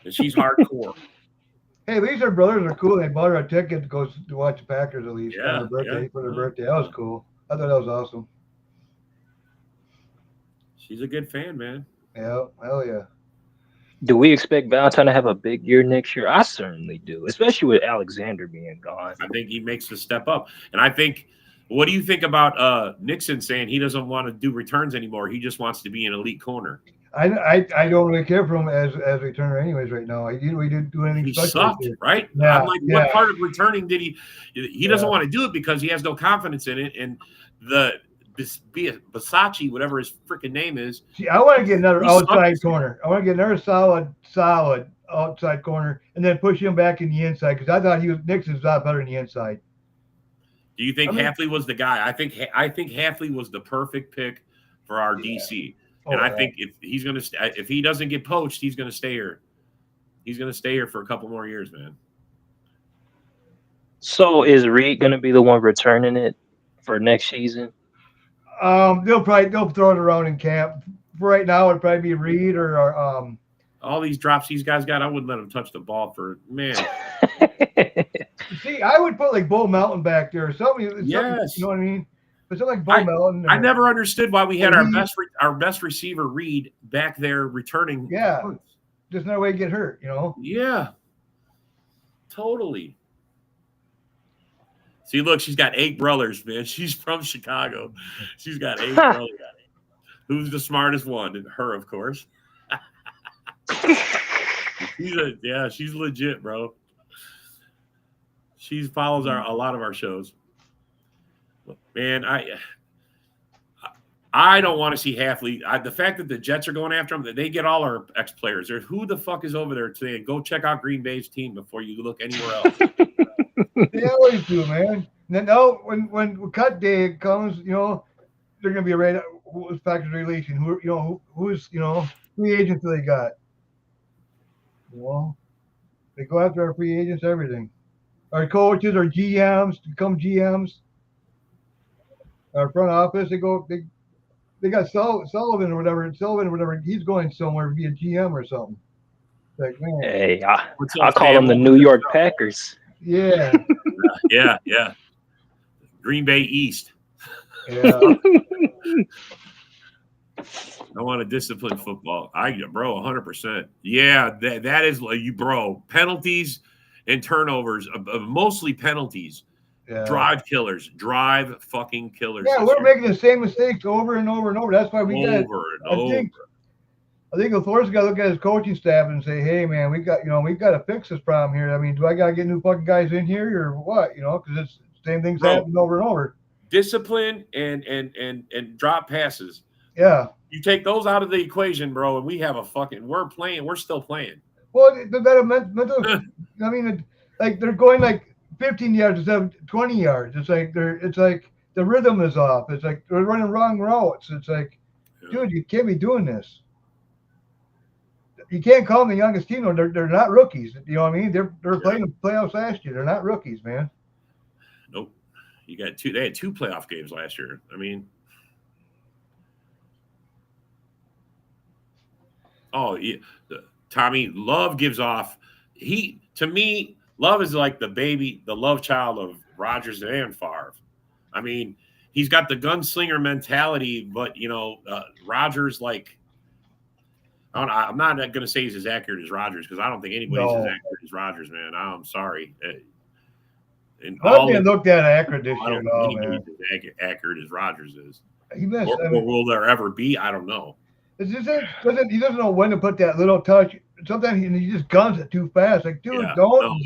And she's hardcore. Hey, at least her brothers are cool. They bought her a ticket to go to watch the Packers at least for her birthday. That was cool. I thought that was awesome. She's a good fan, man. Yeah, hell yeah. Do we expect Valentine to have a big year next year? I certainly do, especially with Alexander being gone. I think he makes the step up. And I think, what do you think about Nixon saying he doesn't want to do returns anymore? He just wants to be an elite corner. I don't really care for him as a returner anyways right now. We didn't do anything special. He sucked, right? Yeah, I'm like, what part of returning did he doesn't want to do it because he has no confidence in it. And Basacci, whatever his freaking name is. See, I want to get another He outside sucks. corner. I want to get another solid outside corner, and then push him back in the inside because I thought Nixon's a lot better in the inside. Do you think I mean- Hafley was the guy? I think Hafley was the perfect pick for our DC, and I think if he's gonna if he doesn't get poached, he's gonna stay here. He's gonna stay here for a couple more years, man. So is Reed going to be the one returning it for next season? They'll throw it around in camp. For right now, it'd probably be Reed or All these drops these guys got, I wouldn't let them touch the ball for man. See, I would put like Bull Mountain back there or something. Yes. You know what I mean? But something like Bull Mountain. I never understood why we had Reed. our best receiver Reed back there returning. Yeah. punts. There's no way to get hurt, you know? Yeah. Totally. See, look, she's got 8 brothers, man. She's from Chicago. She's got 8 brothers. Who's the smartest one? Her, of course. She's legit, bro. She follows a lot of our shows. Man, I don't want to see Hafley. The fact that the Jets are going after him, that they get all our ex-players. Who the fuck is over there saying, go check out Green Bay's team before you look anywhere else? They always do, man. And then when cut day comes, you know, they're gonna be right. Who's factor relation? Who's free agents they got? You know, they go after our free agents, everything. Our coaches, our GMs become GMs. Our front office, they got Sullivan or whatever. He's going somewhere to be a GM or something. Like, man. Hey, I call them the New York Packers. Yeah. Yeah. Green Bay East. Yeah. I want to discipline football. 100%. Yeah, that is like you, bro. Penalties and turnovers, mostly penalties. Yeah. Drive fucking killers. Yeah, we're making the same mistakes over and over and over. That's why we got. I think LaFleur's got to look at his coaching staff and say, "Hey, man, we got to fix this problem here. I mean, do I got to get new fucking guys in here or what? You know, because it's the same things happening over and over." Discipline and drop passes. Yeah. You take those out of the equation, bro, and we're still playing. Well, mental. I mean, like they're going like 15 yards instead of 20 yards. It's like the rhythm is off. It's like they're running wrong routes. It's like, dude, you can't be doing this. You can't call them the youngest team. They're not rookies. You know what I mean? They're playing the playoffs last year. They're not rookies, man. Nope. They had 2 playoff games last year. I mean, Tommy, Love gives off. To me, Love is like the love child of Rodgers and Favre. I mean, he's got the gunslinger mentality, but Rodgers, like, I'm not going to say he's as accurate as Rodgers because I don't think anybody's as accurate as Rodgers, man. I'm sorry. Not being looked at accurate this year, man. As accurate as Rodgers is. He missed. Or will there ever be? I don't know. He doesn't know when to put that little touch. Sometimes he just guns it too fast. Like, dude, don't. No,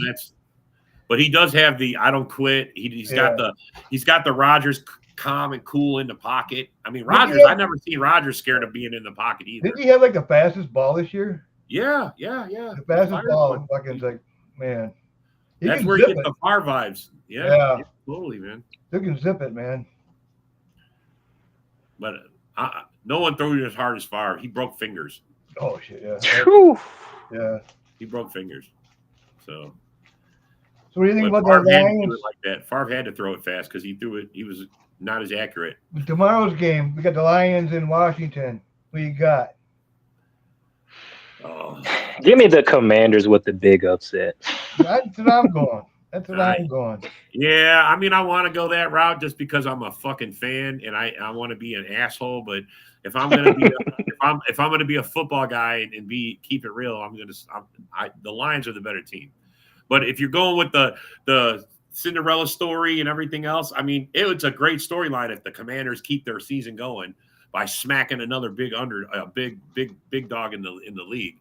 but he does have the I don't quit. He's got the Rodgers calm and cool in the pocket. I mean, Rodgers. I've never seen Rodgers scared of being in the pocket either. Didn't he have like the fastest ball this year? Yeah. The fastest ball. Fucking like, man. That's where you get the Favre vibes. Yeah, totally, man. You can zip it, man. But no one threw it as hard as Favre. He broke fingers. Oh shit! Yeah. Yeah. He broke fingers. So what do you think about the Lions? Like that. Favre had to throw it fast because he threw it. He was not as accurate. Tomorrow's game, we got the Lions in Washington. What you got? Oh. Give me the Commanders with the big upset. That's what I'm going. I'm going. Yeah, I mean, I want to go that route just because I'm a fucking fan and I want to be an asshole. But if I'm gonna be if I'm gonna be a football guy and keep it real, the Lions are the better team. But if you're going with the Cinderella story and everything else, I mean, it's a great storyline if the Commanders keep their season going by smacking another big dog in the league.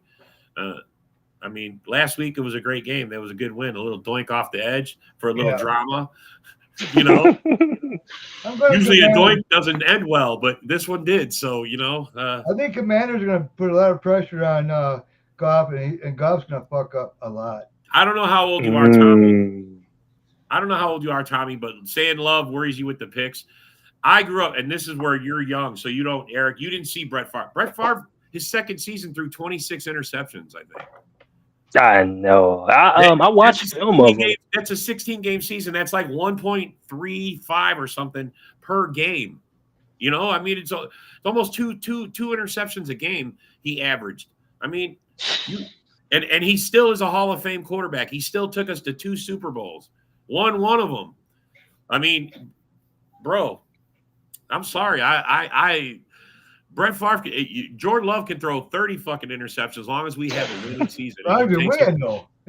I mean, last week it was a great game. That was a good win. A little doink off the edge for a little drama. You know, usually a Commanders, doink doesn't end well, but this one did. So, you know. I think Commanders are going to put a lot of pressure on Goff, and Goff's going to fuck up a lot. I don't know how old you are, Tommy. I don't know how old you are, Tommy, but saying love worries you with the picks. I grew up, and this is where you're young, so you don't, Eric, you didn't see Brett Favre. Brett Favre, his second season, threw 26 interceptions, I think. I know. I watched film of him. That's a 16-game season. That's like 1.35 or something per game. You know, I mean, it's almost two interceptions a game he averaged. I mean, and he still is a Hall of Fame quarterback. He still took us to 2 Super Bowls, won one of them. I mean, bro, I'm sorry. Brett Favre, Jordan Love can throw 30 fucking interceptions as long as we have a winning season. You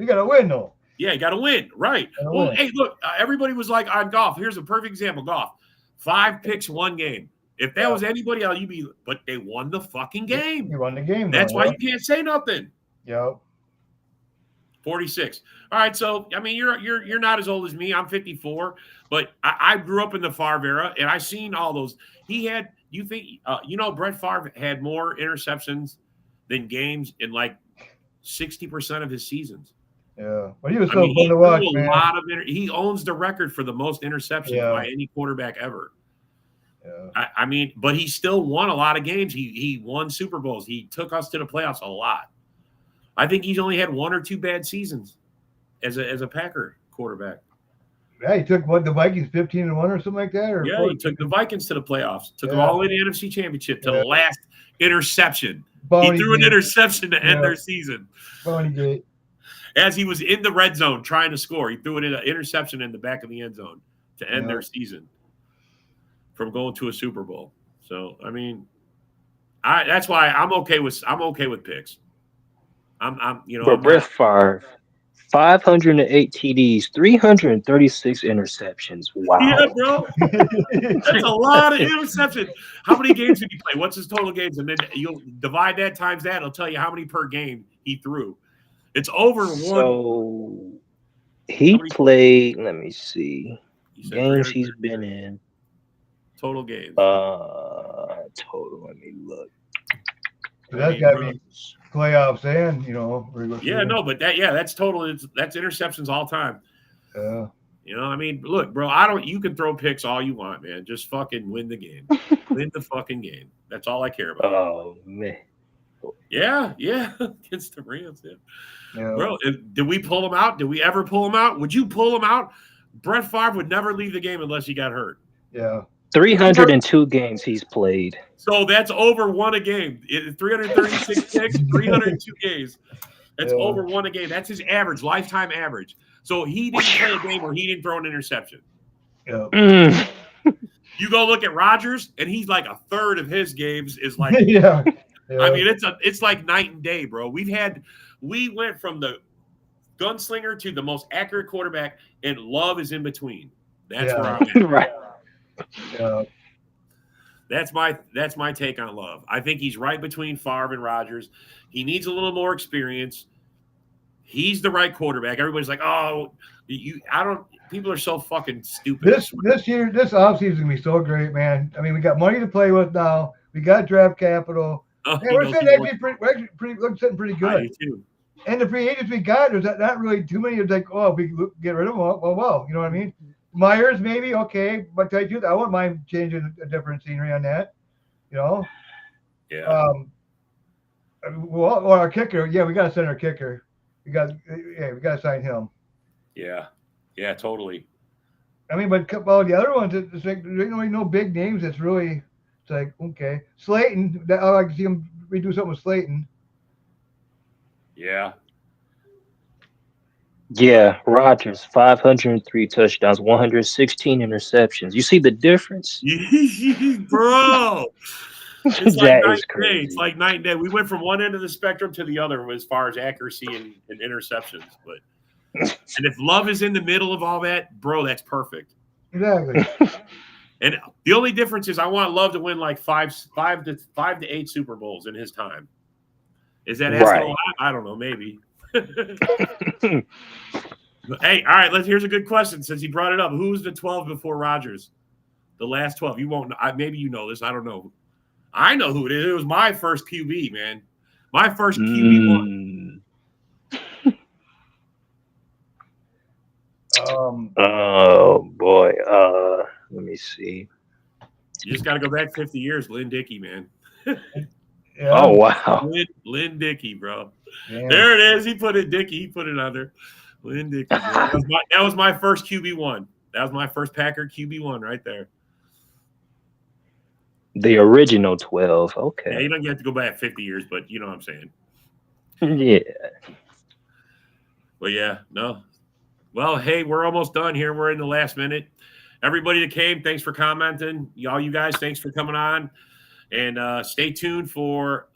got to win, though. Yeah, you got to win. Right. Well, hey, look, everybody was like on golf. Here's a perfect example. Golf. 5 picks, 1 game. If that was anybody else, but they won the fucking game. You won the game. That's why you can't say nothing. Yep. 46. All right, so I mean, you're not as old as me. I'm 54, but I grew up in the Favre era, and I seen all those. He had. You think Brett Favre had more interceptions than games in like 60% of his seasons. Yeah, but he was so fun to watch, man. He owns the record for the most interceptions by any quarterback ever. Yeah. I mean, but he still won a lot of games. He won Super Bowls. He took us to the playoffs a lot. I think he's only had 1 or 2 bad seasons as a Packer quarterback. Yeah, he took the Vikings 15-1 or something like that. He took the Vikings to the playoffs. Took them all in the NFC Championship to the last interception. He threw an interception to end their season. As he was in the red zone trying to score, he threw an interception in the back of the end zone to end their season from going to a Super Bowl. So I mean, that's why I'm okay with picks. But Brett Favre, 508 TDs, 336 interceptions. Wow. Yeah, bro. That's a lot of interceptions. How many games did he play? What's his total games? And then you'll divide that times that. It'll tell you how many per game he threw. It's over 1. So he played, let me see, games he's been in. Total games. Total, let me look. That's got to be playoffs and, but that's total. That's interceptions all time. Yeah. I mean, look, bro, you can throw picks all you want, man. Just fucking win the game. Win the fucking game. That's all I care about. Oh, man. Yeah. Against the Rams, Bro, did we pull him out? Did we ever pull him out? Would you pull him out? Brett Favre would never leave the game unless he got hurt. Yeah. 302 games he's played. So that's over 1 a game. 336 picks, 302 games. That's over 1 a game. That's his average, lifetime average. So he didn't play a game where he didn't throw an interception. Yeah. You go look at Rodgers, and he's like a third of his games is like. Yeah. I mean, it's like night and day, bro. We went from the gunslinger to the most accurate quarterback, and Love is in between. That's where I'm at. Right. Yeah. That's my take on Love. I think he's right between Favre and Rodgers. He needs a little more experience. He's the right quarterback. Everybody's like, "Oh, people are so fucking stupid." This offseason is gonna be so great, man. I mean, we got money to play with now. We got draft capital. We're sitting pretty good. I do too. And the free agents we got, there's not really too many. It's like, oh, we get rid of them. Well, you know what I mean? Myers, maybe, okay. But I wouldn't mind changing a different scenery on that. Yeah. Well, our kicker, we got to send our kicker. We got to sign him. Yeah, totally. I mean, but the other ones, it's like there's no big names. It's really, it's like, okay. Slayton, I like to see him redo something with Slayton. Yeah. Yeah, Rodgers, 503 touchdowns, 116 interceptions. You see the difference? Bro. It's like that is crazy. It's like night and day. We went from one end of the spectrum to the other as far as accuracy and interceptions. But and if Love is in the middle of all that, bro, that's perfect. Exactly. And the only difference is I want Love to win like 5 to 8 Super Bowls in his time. Is that asking a lot? I don't know, maybe. Hey, all right. Here's a good question since he brought it up. Who was the 12 before Rodgers? The last 12. You won't. Maybe you know this. I don't know. I know who it is. It was my first QB, man. My first QB1. Oh boy. Let me see. You just got to go back 50 years. Lynn Dickey, man. Yeah. Oh wow. Lynn Dickey, bro. Damn. There it is. He put it, Dickey. He put it on there. Lynn Dickey. That was my first QB1. That was my first Packer QB1 right there. The original 12. Yeah, Okay. you don't have to go back 50 years, but you know what I'm saying. Yeah. But yeah, no. Well, hey, we're almost done here. We're in the last minute. Everybody that came, thanks for commenting. All you guys, thanks for coming on. And stay tuned for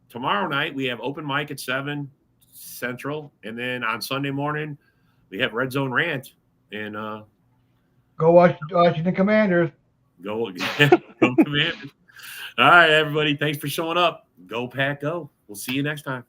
tomorrow night. We have open mic at 7 Central. And then on Sunday morning, we have Red Zone Rant. And Go watch Washington Commanders. go Commanders. All right, everybody. Thanks for showing up. Go Pack Go. We'll see you next time.